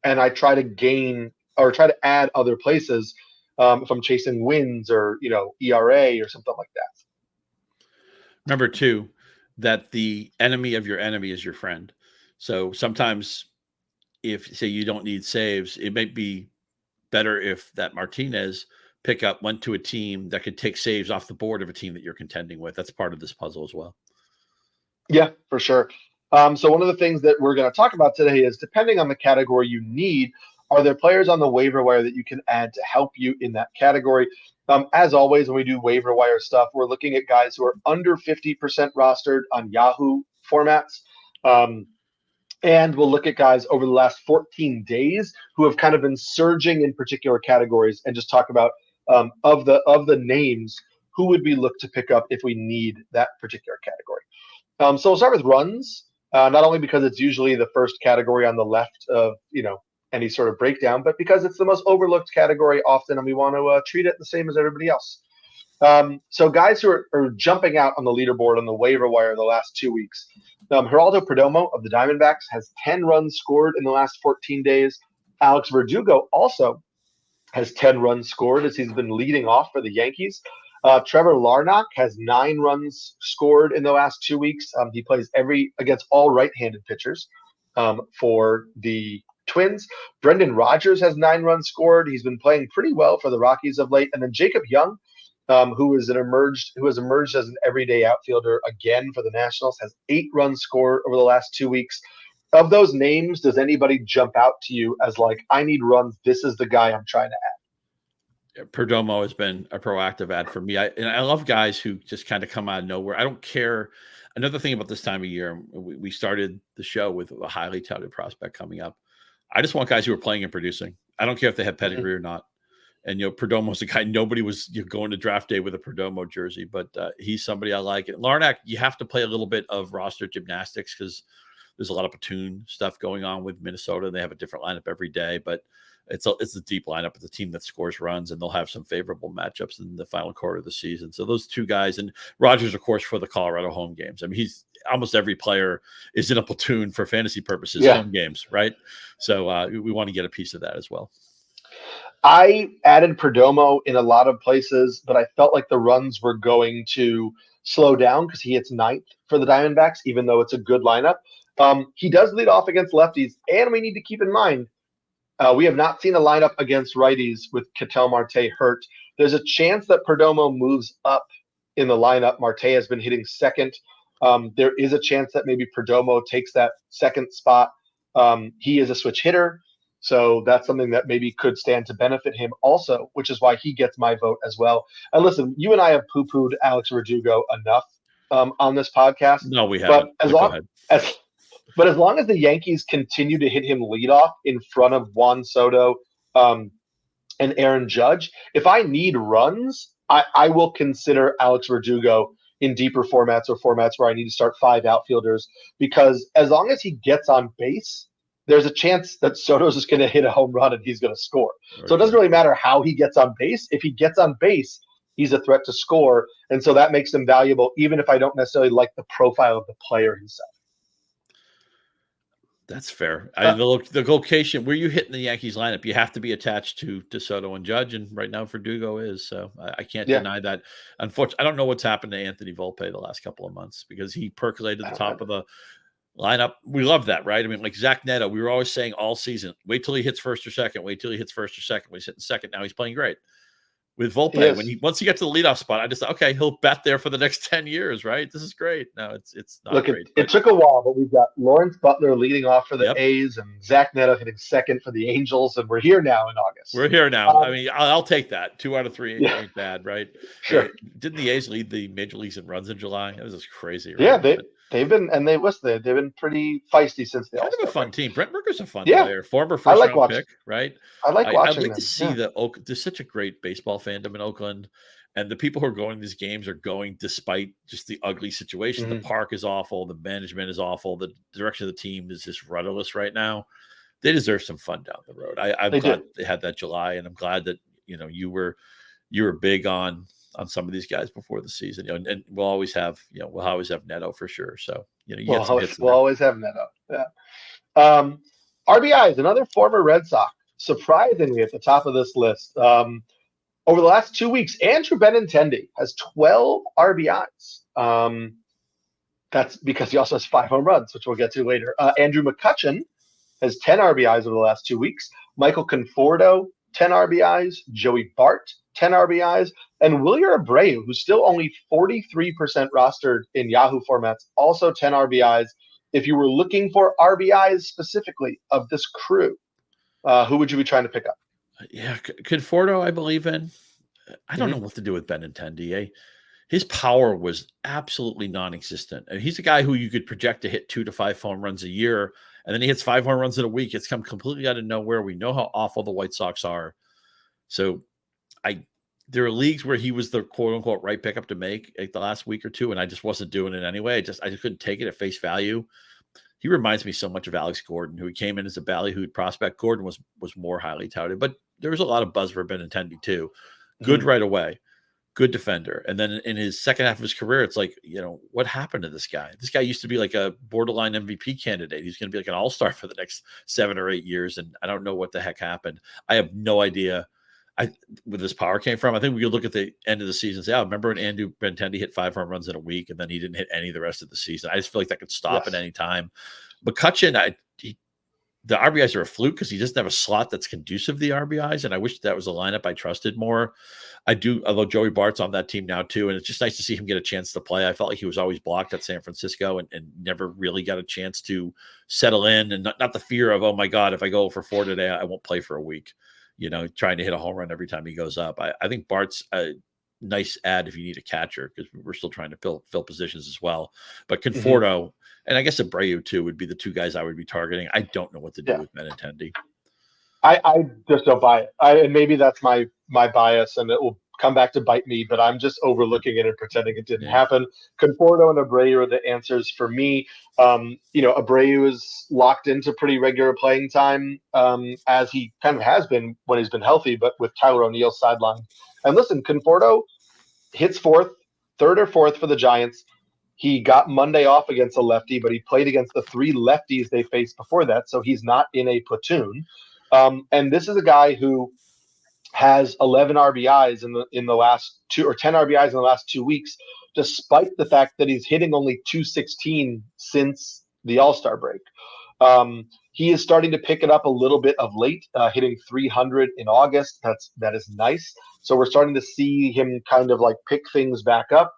and I try to gain or try to add other places if I'm chasing wins or ERA or something like that. Remember too, that the enemy of your enemy is your friend. So sometimes if say you don't need saves, it might be better if that Martinez pickup went to a team that could take saves off the board of a team that you're contending with. That's part of this puzzle as well. Yeah, for sure. So one of the things that we're going to talk about today is, depending on the category you need, are there players on the waiver wire that you can add to help you in that category? As always, when we do waiver wire stuff, we're looking at guys who are under 50% rostered on Yahoo formats. And we'll look at guys over the last 14 days who have kind of been surging in particular categories, and just talk about of the names, who would we look to pick up if we need that particular category. So we'll start with runs, not only because it's usually the first category on the left of any sort of breakdown, but because it's the most overlooked category often, and we want to treat it the same as everybody else. So guys who are jumping out on the leaderboard on the waiver wire the last 2 weeks. Geraldo Perdomo of the Diamondbacks has 10 runs scored in the last 14 days. Alex Verdugo also has 10 runs scored as he's been leading off for the Yankees. Trevor Larnach has 9 runs scored in the last 2 weeks. He plays against all right-handed pitchers for the Twins. Brendan Rodgers has 9 runs scored. He's been playing pretty well for the Rockies of late. And then Jacob Young, who has emerged as an everyday outfielder again for the Nationals, has 8 runs scored over the last 2 weeks. Of those names, does anybody jump out to you as like, I need runs, this is the guy I'm trying to add? Perdomo has been a proactive ad for me. I love guys who just kind of come out of nowhere. I don't care. Another thing about this time of year, we started the show with a highly touted prospect coming up. I just want guys who are playing and producing. I don't care if they have pedigree or not. And, Perdomo's a guy, nobody was going to draft day with a Perdomo jersey, but he's somebody I like. And Larnach, you have to play a little bit of roster gymnastics because there's a lot of platoon stuff going on with Minnesota. They have a different lineup every day, but it's a deep lineup. It's a team that scores runs, and they'll have some favorable matchups in the final quarter of the season. So those two guys, and Rodgers, of course, for the Colorado home games. I mean, he's almost every player is in a platoon for fantasy purposes, home games, right? So we want to get a piece of that as well. I added Perdomo in a lot of places, but I felt like the runs were going to slow down because he hits 9th for the Diamondbacks, even though it's a good lineup. He does lead off against lefties, and we need to keep in mind, we have not seen a lineup against righties with Ketel Marte hurt. There's a chance that Perdomo moves up in the lineup. Marte has been hitting second. There is a chance that maybe Perdomo takes that second spot. He is a switch hitter, so that's something that maybe could stand to benefit him also, which is why he gets my vote as well. And listen, you and I have poo-pooed Alex Verdugo enough on this podcast. No, we haven't. But as long as the Yankees continue to hit him leadoff in front of Juan Soto and Aaron Judge, if I need runs, I will consider Alex Verdugo in deeper formats or formats where I need to start 5 outfielders, because as long as he gets on base, there's a chance that Soto's just going to hit a home run and he's going to score. Okay. So it doesn't really matter how he gets on base. If he gets on base, he's a threat to score. And so that makes him valuable, even if I don't necessarily like the profile of the player himself. That's fair. The location where you hit in the Yankees lineup, you have to be attached to Soto and Judge, and right now Verdugo is. So I can't deny that. Unfortunately, I don't know what's happened to Anthony Volpe the last couple of months, because he percolated the top of the lineup. We love that, right? I mean, like Zach Neto, we were always saying all season, wait till he hits first or second. Wait till he hits first or second. When he's hitting second, now he's playing great. With Volpe, once he gets to the leadoff spot, I just thought, okay, he'll bat there for the next 10 years, right? This is great. No, it's not great. It took a while, but we've got Lawrence Butler leading off for the A's and Zach Neto hitting second for the Angels, and we're here now in August. We're here now. I mean, I'll take that. 2 out of 3 ain't bad, right? Sure. Didn't the A's lead the major leagues in runs in July? It was just crazy, right? Yeah, they've been pretty feisty since the All-Star. Kind of a fun team. Brent Rooker's a fun player. Former first-round pick, right? I like watching I'd like to see there's such a great baseball fandom in Oakland, and the people who are going to these games are going despite just the ugly situation. Mm-hmm. The park is awful. The management is awful. The direction of the team is just rudderless right now. They deserve some fun down the road. I'm glad they had that July, and I'm glad that you were big on some of these guys before the season. And we'll always have Neto for sure. So we'll always have Neto. Yeah. RBIs, another former Red Sox, surprisingly at the top of this list. Over the last 2 weeks, Andrew Benintendi has 12 RBIs That's because he also has 5 home runs, which we'll get to later. Andrew McCutchen has 10 RBIs over the last 2 weeks. Michael Conforto, 10 RBIs. Joey Bart, 10 RBIs. And Wilyer Abreu, who's still only 43% rostered in Yahoo formats, also 10 RBIs. If you were looking for RBIs specifically of this crew, who would you be trying to pick up? Yeah, Conforto, I believe in. I don't know what to do with Benintendi. His power was absolutely non-existent. And he's a guy who you could project to hit 2 to 5 home runs a year, and then he hits 5 home runs in a week. It's come completely out of nowhere. We know how awful the White Sox are. So there are leagues where he was the quote-unquote right pickup to make like the last week or two, and I just wasn't doing it anyway. I just couldn't take it at face value. He reminds me so much of Alex Gordon, who came in as a ballyhooed prospect. Gordon was more highly touted, but there was a lot of buzz for Benintendi too. Good right away. Good defender. And then in his second half of his career, it's like, what happened to this guy? This guy used to be like a borderline MVP candidate. He's going to be like an all-star for the next 7 or 8 years. And I don't know what the heck happened. I have no idea where this power came from. I think we could look at the end of the season and say, remember when Andrew Benintendi hit 5 home runs in a week and then he didn't hit any the rest of the season. I just feel like that could stop at any time. McCutchen, the RBIs are a fluke because he doesn't have a slot that's conducive to the RBIs, and I wish that was a lineup I trusted more. I do, although Joey Bart's on that team now too, and it's just nice to see him get a chance to play. I felt like he was always blocked at San Francisco and never really got a chance to settle in, and not the fear of, oh my God, if I go for 4 today, I won't play for a week, trying to hit a home run every time he goes up. I think Bart's a nice add if you need a catcher because we're still trying to fill positions as well. But Conforto, and I guess Abreu too would be the 2 guys I would be targeting. I don't know what to do with Benintendi. I just don't buy it. And maybe that's my bias, and it will come back to bite me. But I'm just overlooking it and pretending it didn't happen. Conforto and Abreu are the answers for me. Abreu is locked into pretty regular playing time, as he kind of has been when he's been healthy. But with Tyler O'Neill sidelined, and listen, Conforto hits 4th, 3rd or 4th for the Giants. He got Monday off against a lefty, but he played against the 3 lefties they faced before that, so he's not in a platoon. And this is a guy who has 11 RBIs in the last 2 or 10 RBIs in the last 2 weeks, despite the fact that he's hitting only 216 since the All-Star break. He is starting to pick it up a little bit of late, hitting 300 in August. That is nice. So we're starting to see him kind of like pick things back up.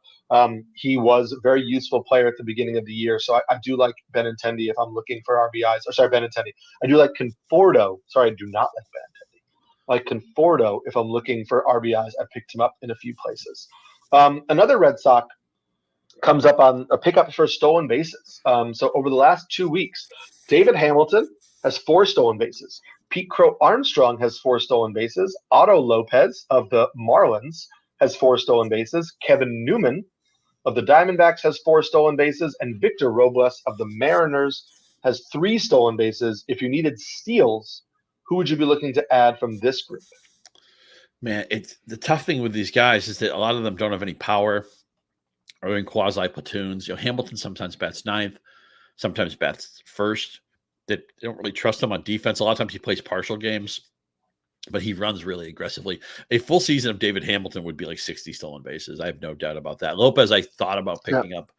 He was a very useful player at the beginning of the year. So I do like Benintendi if I'm looking for RBIs. Benintendi. I do like Conforto. Sorry, I do not like Benintendi. I like Conforto if I'm looking for RBIs. I picked him up in a few places. Another Red Sox comes up on a pickup for stolen bases. So over the last 2 weeks, David Hamilton has 4 stolen bases. Pete Crow Armstrong has 4 stolen bases. Otto Lopez of the Marlins has 4 stolen bases. Kevin Newman of the Diamondbacks has 4 stolen bases. And Victor Robles of the Mariners has 3 stolen bases. If you needed steals, who would you be looking to add from this group? Man, it's the tough thing with these guys is that a lot of them don't have any power or in quasi platoons. Hamilton sometimes bats 9th, sometimes bats 1st. They don't really trust him on defense. A lot of times he plays partial games, but he runs really aggressively. A full season of David Hamilton would be like 60 stolen bases. I have no doubt about that. Lopez, I thought about picking up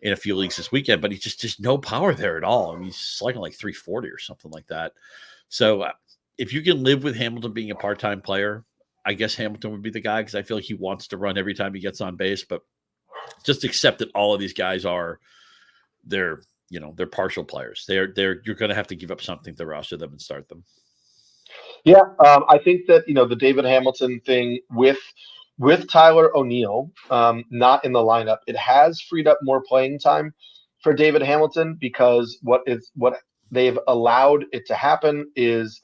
in a few leagues this weekend, but he's just no power there at all. I mean, he's slugging like 340 or something like that. So if you can live with Hamilton being a part-time player, I guess Hamilton would be the guy because I feel like he wants to run every time he gets on base, but just accept that all of these guys they're partial players. You're going to have to give up something to roster them and start them. Yeah, I think that the David Hamilton thing with Tyler O'Neill not in the lineup, it has freed up more playing time for David Hamilton because what they've allowed it to happen is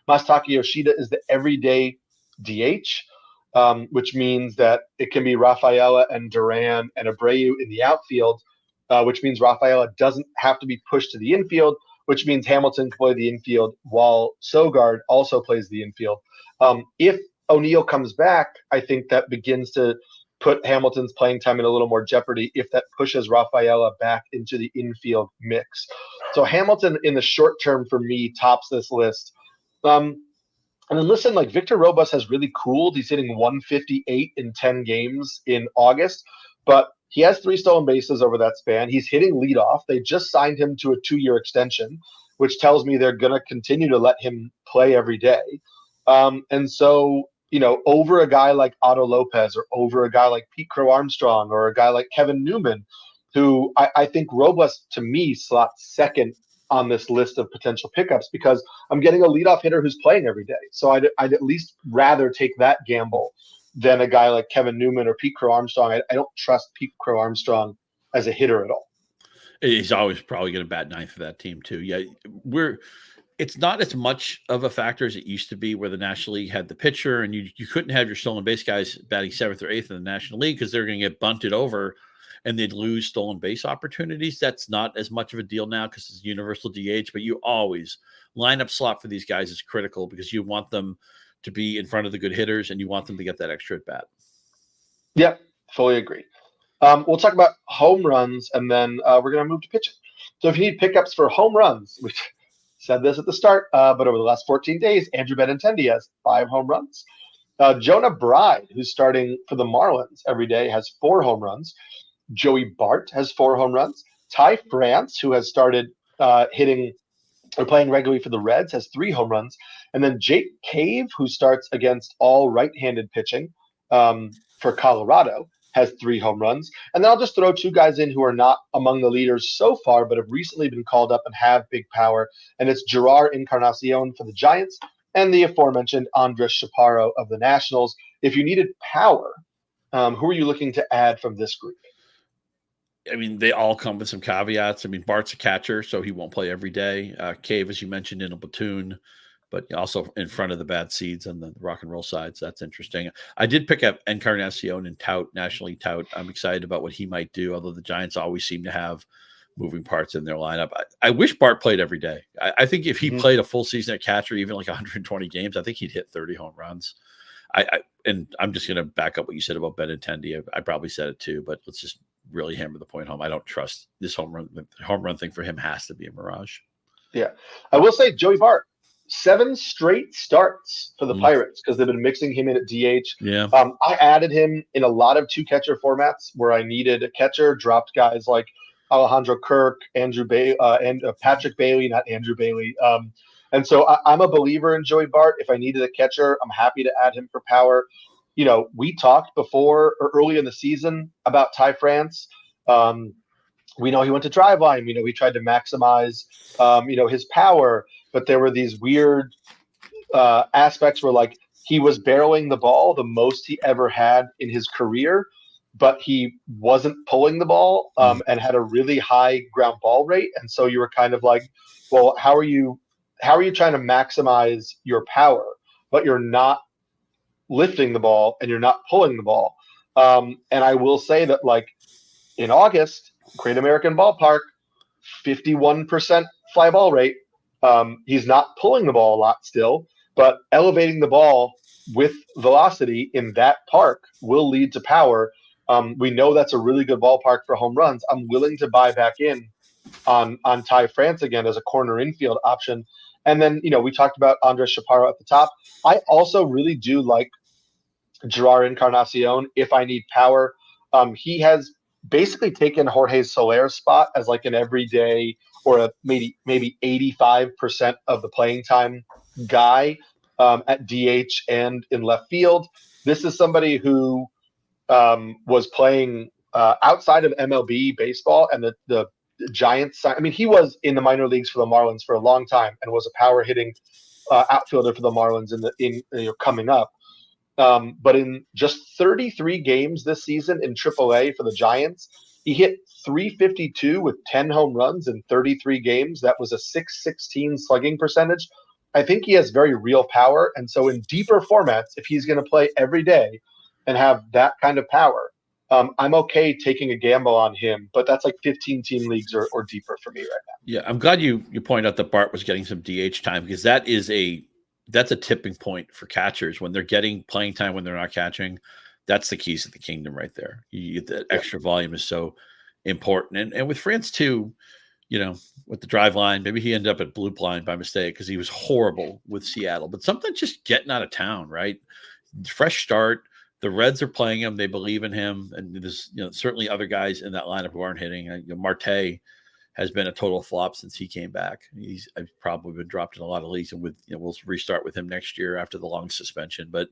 Masataka Yoshida is the everyday DH, which means that it can be Rafaela and Duran and Abreu in the outfield, which means Rafaela doesn't have to be pushed to the infield, which means Hamilton can play the infield while Sogard also plays the infield. If O'Neill comes back, I think that begins to put Hamilton's playing time in a little more jeopardy if that pushes Rafaela back into the infield mix. So Hamilton in the short term for me tops this list. And then listen, like Victor Robles has really cooled. He's hitting 158 in 10 games in August, but He has 3 stolen bases over that span. He's hitting leadoff. They just signed him to a 2-year extension, which tells me they're going to continue to let him play every day. And so, over a guy like Otto Lopez or over a guy like Pete Crow Armstrong or a guy like Kevin Newman, who I think Robles, to me, slots second on this list of potential pickups because I'm getting a leadoff hitter who's playing every day. So I'd at least rather take that gamble than a guy like Kevin Newman or Pete Crow Armstrong. I don't trust Pete Crow Armstrong as a hitter at all. He's always probably going to bat ninth for that team too. Yeah, it's not as much of a factor as it used to be where the National League had the pitcher and you couldn't have your stolen base guys batting 7th or 8th in the National League because they're going to get bunted over and they'd lose stolen base opportunities. That's not as much of a deal now because it's universal DH, but you always lineup slot for these guys is critical because you want them to be in front of the good hitters and you want them to get that extra at bat. Yep, fully agree. We'll talk about home runs and then we're going to move to pitching. So if you need pickups for home runs, we said this at the start, but over the last 14 days, Andrew Benintendi has 5 home runs. Jonah Bride, who's starting for the Marlins every day, has 4 home runs. Joey Bart has 4 home runs. Ty France, who has started hitting or playing regularly for the Reds, has 3 home runs. And then Jake Cave, who starts against all right-handed pitching for Colorado, has 3 home runs. And then I'll just throw 2 guys in who are not among the leaders so far, but have recently been called up and have big power. And it's Gerard Encarnacion for the Giants and the aforementioned Andres Chaparro of the Nationals. If you needed power, who are you looking to add from this group? I mean, they all come with some caveats. I mean, Bart's a catcher, so he won't play every day. Cave, as you mentioned, in a platoon, but also in front of the bad seeds on the rock and roll side. So that's interesting. I did pick up Encarnacion and National League Tout. I'm excited about what he might do, although the Giants always seem to have moving parts in their lineup. I wish Bart played every day. I think if he played a full season at catcher, even like 120 games, I think he'd hit 30 home runs. And I'm just going to back up what you said about Benintendi. I probably said it too, but let's just really hammer the point home. I don't trust this home run thing for him. Has to be a mirage. Yeah. I will say Joey Bart, 7 straight starts for the Pirates because they've been mixing him in at DH. Yeah. I added him in a lot of 2-catcher formats where I needed a catcher, dropped guys like Alejandro Kirk, Andrew Bailey, and Patrick Bailey, not Andrew Bailey. And so I'm a believer in Joey Bart. If I needed a catcher, I'm happy to add him for power. We talked before or early in the season about Ty France. We know he went to Driveline. We tried to maximize, his power, but there were these weird aspects where like he was barreling the ball the most he ever had in his career, but he wasn't pulling the ball and had a really high ground ball rate. And so you were kind of like, well, how are you trying to maximize your power, but you're not lifting the ball and you're not pulling the ball? And I will say that like in August, Great American Ballpark, 51% fly ball rate. He's not pulling the ball a lot still, but elevating the ball with velocity in that park will lead to power. We know that's a really good ballpark for home runs. I'm willing to buy back in on Ty France again as a corner infield option. And then, we talked about Andres Chaparro at the top. I also really do like Gerard Encarnacion if I need power. He has basically taken Jorge Soler's spot as like an everyday or maybe 85% of the playing time guy at DH and in left field. This is somebody who was playing outside of MLB baseball and the Giants. I mean, he was in the minor leagues for the Marlins for a long time and was a power hitting outfielder for the Marlins coming up. But in just 33 games this season in AAA for the Giants, he hit 352 with 10 home runs in 33 games. That was a .616 slugging percentage. I think he has very real power. And so in deeper formats, if he's going to play every day and have that kind of power, I'm okay taking a gamble on him, but that's like 15-team leagues or deeper for me right now. Yeah, I'm glad you point out that Bart was getting some DH time because that's a tipping point for catchers when they're getting playing time when they're not catching. That's the keys to the kingdom right there. That extra volume is so important. And with France too, with the drive line, maybe he ended up at blue blind by mistake because he was horrible with Seattle, but something just getting out of town, right? Fresh start. the Reds are playing him. They believe in him. And there's, certainly other guys in that lineup who aren't hitting. Marte has been a total flop since he came back. He's probably been dropped in a lot of leagues, and we'll restart with him next year after the long suspension. But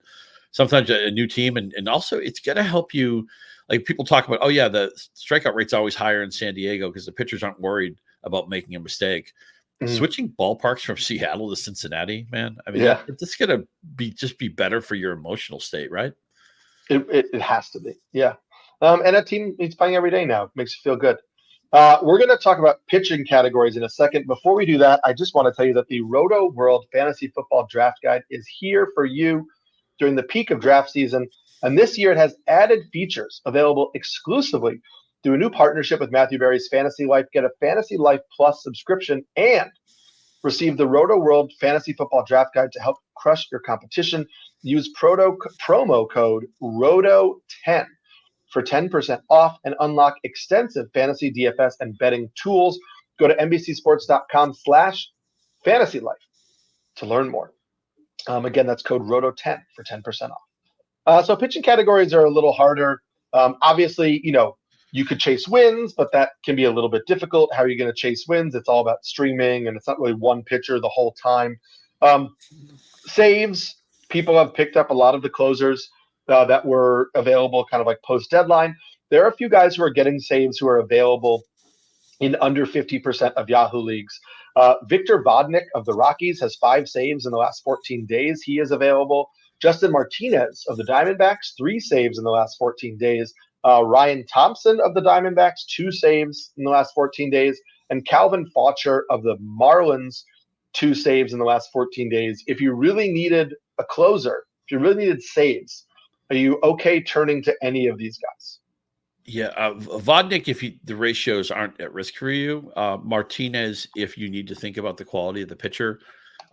sometimes a new team, and also it's going to help you. Like people talk about, the strikeout rate's always higher in San Diego because the pitchers aren't worried about making a mistake. Switching ballparks from Seattle to Cincinnati, man. I mean, it's going to be better for your emotional state, right? It has to be, yeah. And a team he's playing every day now makes you feel good. We're going to talk about pitching categories in a second. Before we do that, I just want to tell you that the Rotoworld Fantasy Football Draft Guide is here for you during the peak of draft season. And this year it has added features available exclusively through a new partnership with Matthew Berry's Fantasy Life. Get a Fantasy Life Plus subscription and receive the Rotoworld Fantasy Football Draft Guide to help crush your competition. Use promo code ROTO10 for 10% off and unlock extensive fantasy DFS and betting tools. Go to NBCSports.com/fantasylife to learn more. Again, that's code ROTO10 for 10% off. So pitching categories are a little harder. Obviously, you could chase wins, but that can be a little bit difficult. How are you going to chase wins? It's all about streaming, and it's not really one pitcher the whole time. Saves, people have picked up a lot of the closers that were available kind of like post-deadline. There are a few guys who are getting saves who are available in under 50% of Yahoo leagues. Victor Vodnik of the Rockies has 5 saves in the last 14 days. He is available. Justin Martinez of the Diamondbacks, 3 saves in the last 14 days. Ryan Thompson of the Diamondbacks, 2 saves in the last 14 days. And Calvin Faucher of the Marlins, 2 saves in the last 14 days. If you really needed a closer, if you really needed saves, are you okay turning to any of these guys? Yeah, Vodnik, if the ratios aren't at risk for you. Martinez, if you need to think about the quality of the pitcher,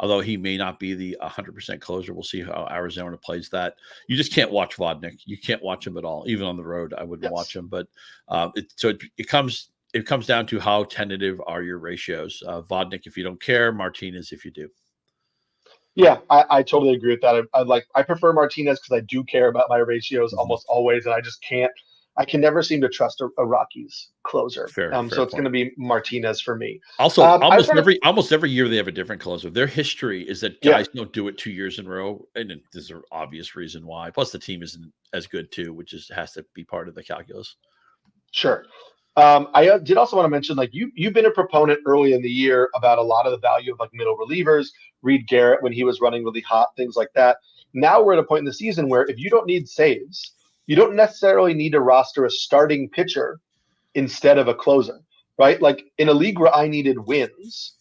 although he may not be the 100% closer. We'll see how Arizona plays that. You just can't watch Vodnik. You can't watch him at all. Even on the road, I wouldn't watch him. But it comes down to how tentative are your ratios. Vodnik, if you don't care. Martinez, if you do. Yeah, I totally agree with that. I prefer Martinez because I do care about my ratios almost always, and I can never seem to trust a Rockies closer. Fair so it's going to be Martinez for me. Also, almost every year they have a different closer. Their history is that guys don't do it 2 years in a row, and there's an obvious reason why. Plus, the team isn't as good too, which has to be part of the calculus. Sure. I did also want to mention, you've been a proponent early in the year about a lot of the value of middle relievers, Reed Garrett when he was running really hot, things like that. Now we're at a point in the season where if you don't need saves, you don't necessarily need to roster a starting pitcher instead of a closer, right? Like in a league where I needed wins,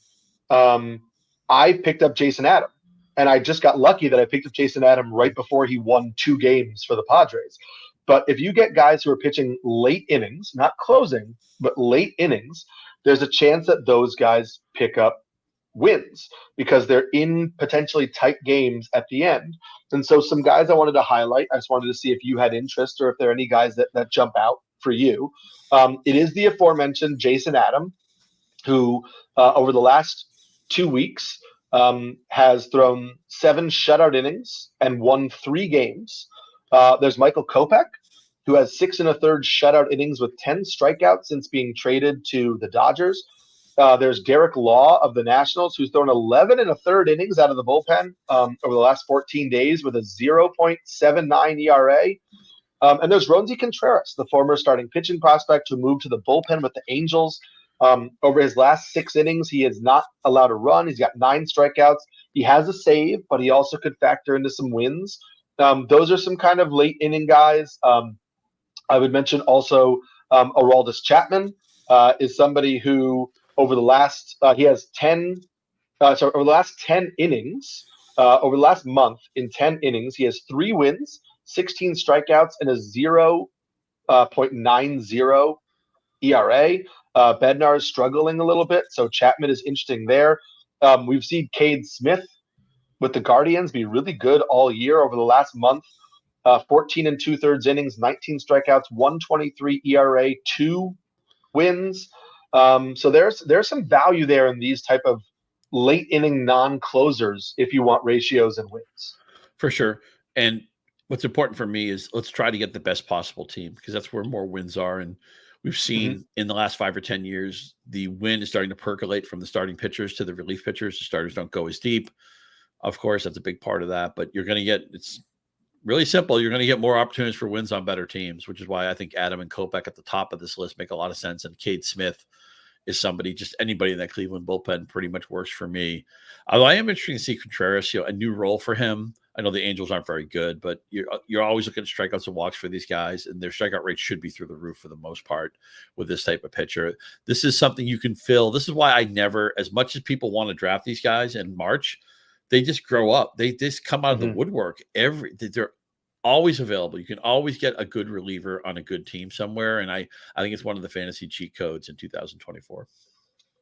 I picked up Jason Adam, and I just got lucky that I picked up Jason Adam right before he won 2 games for the Padres. But if you get guys who are pitching late innings, not closing, but late innings, there's a chance that those guys pick up wins because they're in potentially tight games at the end. And so some guys I wanted to highlight, I just wanted to see if you had interest or if there are any guys that jump out for you. It is the aforementioned Jason Adam, who over the last 2 weeks has thrown 7 shutout innings and won 3 games. There's Michael Kopech, who has 6 1/3 shutout innings with 10 strikeouts since being traded to the Dodgers. There's Derek Law of the Nationals, who's thrown 11 1/3 innings out of the bullpen over the last 14 days with a 0.79 ERA. And there's Ronzi Contreras, the former starting pitching prospect who moved to the bullpen with the Angels. Over his last 6 innings, he is not allowed to run. He's got 9 strikeouts. He has a save, but he also could factor into some wins. Those are some kind of late inning guys. I would mention also Aroldis Chapman is somebody who over the last over the last 10 innings, over the last month in 10 innings, he has 3 wins, 16 strikeouts, and a 0.90 ERA. Bednar is struggling a little bit, so Chapman is interesting there. We've seen Cade Smith with the Guardians be really good all year over the last month. 14 2/3 innings, 19 strikeouts, 1.23 ERA, 2 wins. So there's some value there in these type of late inning non-closers if you want ratios and wins. For sure. And what's important for me is let's try to get the best possible team, because that's where more wins are. And we've seen in the last 5 or 10 years, the win is starting to percolate from the starting pitchers to the relief pitchers. The starters don't go as deep. Of course, that's a big part of that, but you're going to get, it's really simple. You're going to get more opportunities for wins on better teams, which is why I think Adam and Kopech at the top of this list make a lot of sense. And Cade Smith is somebody, just anybody in that Cleveland bullpen pretty much works for me. Although I am interested to see Contreras, a new role for him. I know the Angels aren't very good, but you're always looking at strikeouts and walks for these guys, and their strikeout rate should be through the roof for the most part with this type of pitcher. This is something you can fill. This is why I never, as much as people want to draft these guys in March, they just grow up. They just come out of the woodwork. They're always available. You can always get a good reliever on a good team somewhere, and I think it's one of the fantasy cheat codes in 2024.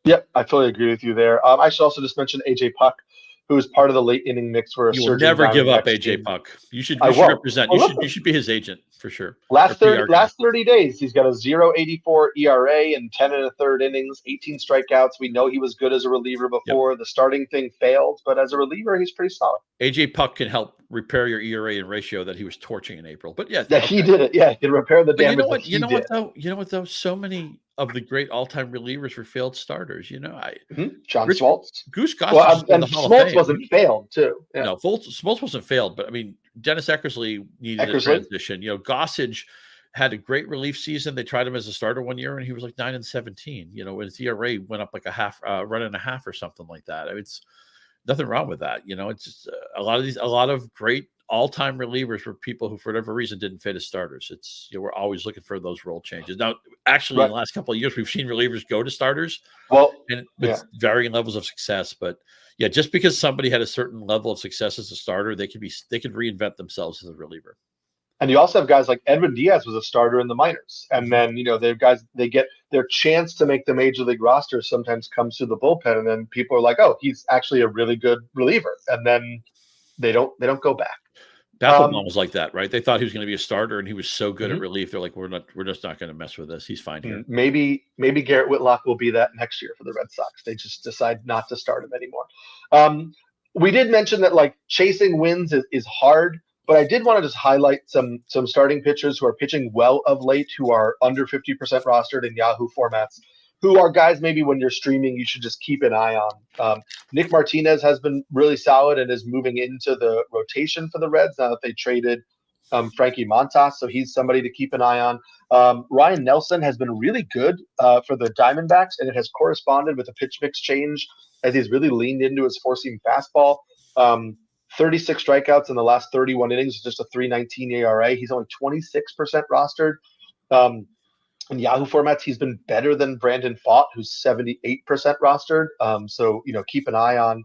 Yep, I fully agree with you there. I should also just mention AJ Puck, who is part of the late inning mix for a You will never give up AJ Puck. You should represent. You should be his agent for sure. Last 30 days, he's got a 0.84 ERA and 10 1/3 innings, 18 strikeouts. We know he was good as a reliever before. Yep. The starting thing failed, but as a reliever, he's pretty solid. AJ Puck can help repair your ERA and ratio that he was torching in April. But yeah, he did it. Yeah, he can repair the damage. You know what though? So many of the great all-time relievers were failed starters. John Smoltz, Goose Gossage, and Smoltz wasn't failed too. Yeah. No, Smoltz wasn't failed, but I mean, Dennis Eckersley needed a transition. Gossage had a great relief season. They tried him as a starter one year, and he was like 9-17. His ERA went up like a half, run and a half or something like that. I mean, it's nothing wrong with that. It's just a lot of great all-time relievers were people who, for whatever reason, didn't fit as starters. It's we're always looking for those role changes. Now, actually, in the last couple of years, we've seen relievers go to starters. With varying levels of success. But yeah, just because somebody had a certain level of success as a starter, they could reinvent themselves as a reliever. And you also have guys like Edwin Diaz was a starter in the minors, and then they've guys, they get their chance to make the major league roster sometimes comes through the bullpen, and then people are like, oh, he's actually a really good reliever, and then they don't go back. Bafflebaum was like that, right? They thought he was going to be a starter, and he was so good at relief. They're like, we're just not going to mess with this. He's fine here. Maybe Garrett Whitlock will be that next year for the Red Sox. They just decide not to start him anymore. We did mention that like chasing wins is hard, but I did want to just highlight some starting pitchers who are pitching well of late, who are under 50% rostered in Yahoo formats, who are guys maybe when you're streaming you should just keep an eye on. Nick Martinez has been really solid and is moving into the rotation for the Reds now that they traded Frankie Montas, so he's somebody to keep an eye on. Ryan Nelson has been really good for the Diamondbacks, and it has corresponded with a pitch mix change as he's really leaned into his four-seam fastball. 36 strikeouts in the last 31 innings, just a 3.19 ERA. He's only 26% rostered. In Yahoo formats, he's been better than Brandon Pfaadt, who's 78% rostered. So keep an eye on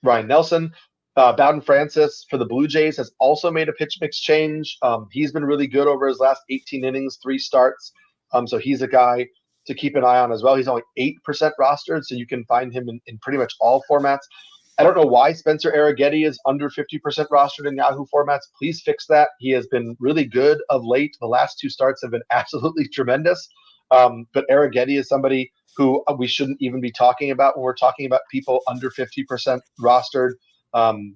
Ryan Nelson. Bowden Francis for the Blue Jays has also made a pitch mix change. He's been really good over his last 18 innings, 3 starts. So he's a guy to keep an eye on as well. He's only 8% rostered, so you can find him in pretty much all formats. I don't know why Spencer Arrighetti is under 50% rostered in Yahoo formats. Please fix that. He has been really good of late. The last 2 starts have been absolutely tremendous. But Arrighetti is somebody who we shouldn't even be talking about when we're talking about people under 50% rostered.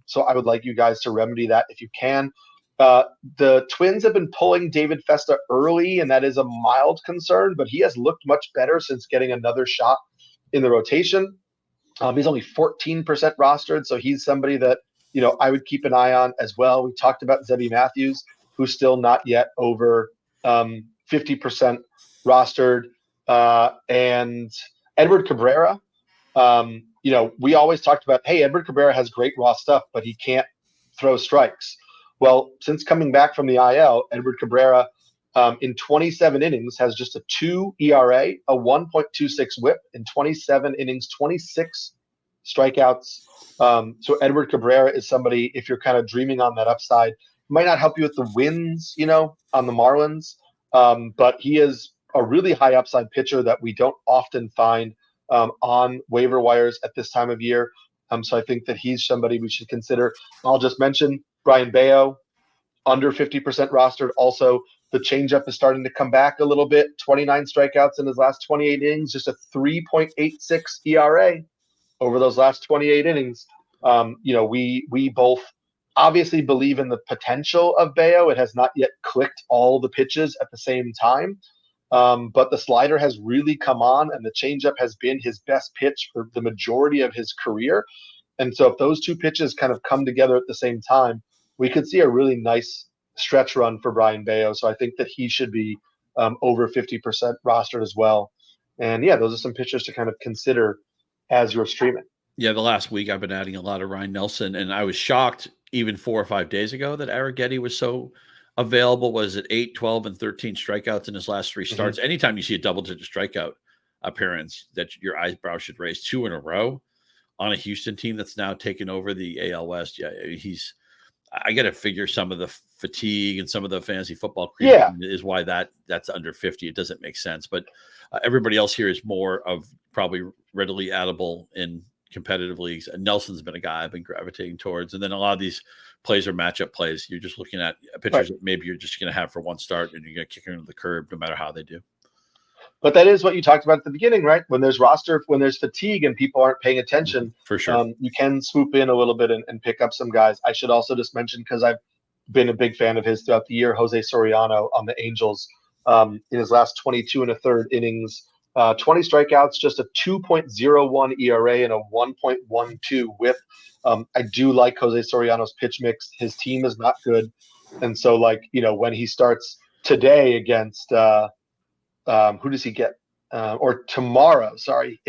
So I would like you guys to remedy that if you can. The Twins have been pulling David Festa early, and that is a mild concern, but he has looked much better since getting another shot in the rotation. He's only 14% rostered, so he's somebody that I would keep an eye on as well. We talked about Zebby Matthews, who's still not yet over 50% rostered, and Edward Cabrera. We always talked about, hey, Edward Cabrera has great raw stuff, but he can't throw strikes. Well, since coming back from the IL, Edward Cabrera in 27 innings has just a 2 ERA, a 1.26 whip in 27 innings, 26 strikeouts. So Edward Cabrera is somebody, if you're kind of dreaming on that upside, might not help you with the wins, on the Marlins. But he is a really high upside pitcher that we don't often find on waiver wires at this time of year. So I think that he's somebody we should consider. I'll just mention Brian Bayo, under 50% rostered. Also, the changeup is starting to come back a little bit. 29 strikeouts in his last 28 innings, just a 3.86 ERA over those last 28 innings. We both obviously believe in the potential of Bayo. It has not yet clicked all the pitches at the same time. But the slider has really come on, and the changeup has been his best pitch for the majority of his career. And so if those two pitches kind of come together at the same time, we could see a really nice stretch run for Brayan Bello. So I think that he should be over 50% rostered as well. And yeah, those are some pitchers to kind of consider as you're streaming. Yeah, the last week I've been adding a lot of Ryan Nelson, and I was shocked even 4 or 5 days ago that Arrighetti was so available. Was it 8, 12, and 13 strikeouts in his last 3 starts? Mm-hmm. Anytime you see a double-digit strikeout appearance, that your eyebrow should raise 2 in a row on a Houston team that's now taken over the AL West. Yeah, I got to figure some of the fatigue and some of the fantasy football is why that's under 50. It doesn't make sense, but everybody else here is more of probably readily addable in competitive leagues. And Nelson's been a guy I've been gravitating towards. And then a lot of these plays are matchup plays. You're just looking at pitchers that maybe you're just going to have for one start, and you're going to kick them to the curb no matter how they do. But that is what you talked about at the beginning, right? When there's fatigue and people aren't paying attention, for sure, you can swoop in a little bit and pick up some guys. I should also just mention, because I've been a big fan of his throughout the year, Jose Soriano on the Angels. In his last 22 and a third innings, 20 strikeouts, just a 2.01 ERA and a 1.12 WHIP. I do like Jose Soriano's pitch mix. His team is not good, and so when he starts today against who does he get? Or tomorrow? Sorry,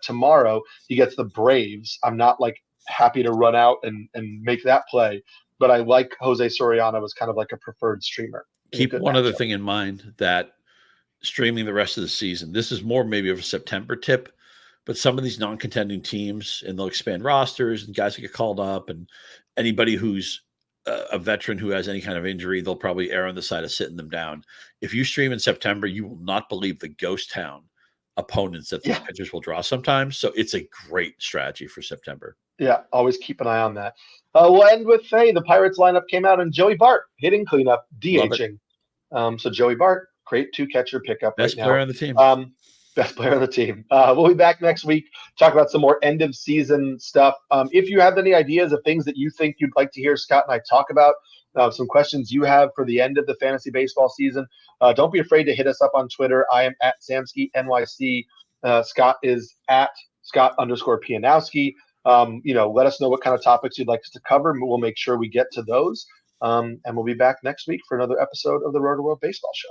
tomorrow he gets the Braves. I'm not happy to run out and make that play, but I like Jose Soriano as kind of like a preferred streamer. Keep one other thing in mind, that streaming the rest of the season, this is more maybe of a September tip, but some of these non-contending teams, and they'll expand rosters and guys that get called up, and anybody who's a veteran who has any kind of injury, they'll probably err on the side of sitting them down. If you stream in September, you will not believe the ghost town opponents that these pitchers will draw sometimes. So it's a great strategy for September. Yeah, always keep an eye on that. We'll end with the Pirates lineup came out, and Joey Bart hitting cleanup, DHing. So Joey Bart, great 2-catcher pickup. Best player on the team. Best player on the team. We'll be back next week, talk about some more end of season stuff. If you have any ideas of things that you think you'd like to hear Scott and I talk about, some questions you have for the end of the fantasy baseball season, don't be afraid to hit us up on Twitter. I am at Samulski NYC. Scott is at Scott_Pianowski. Let us know what kind of topics you'd like us to cover, and we'll make sure we get to those. And we'll be back next week for another episode of the Rotoworld Baseball Show.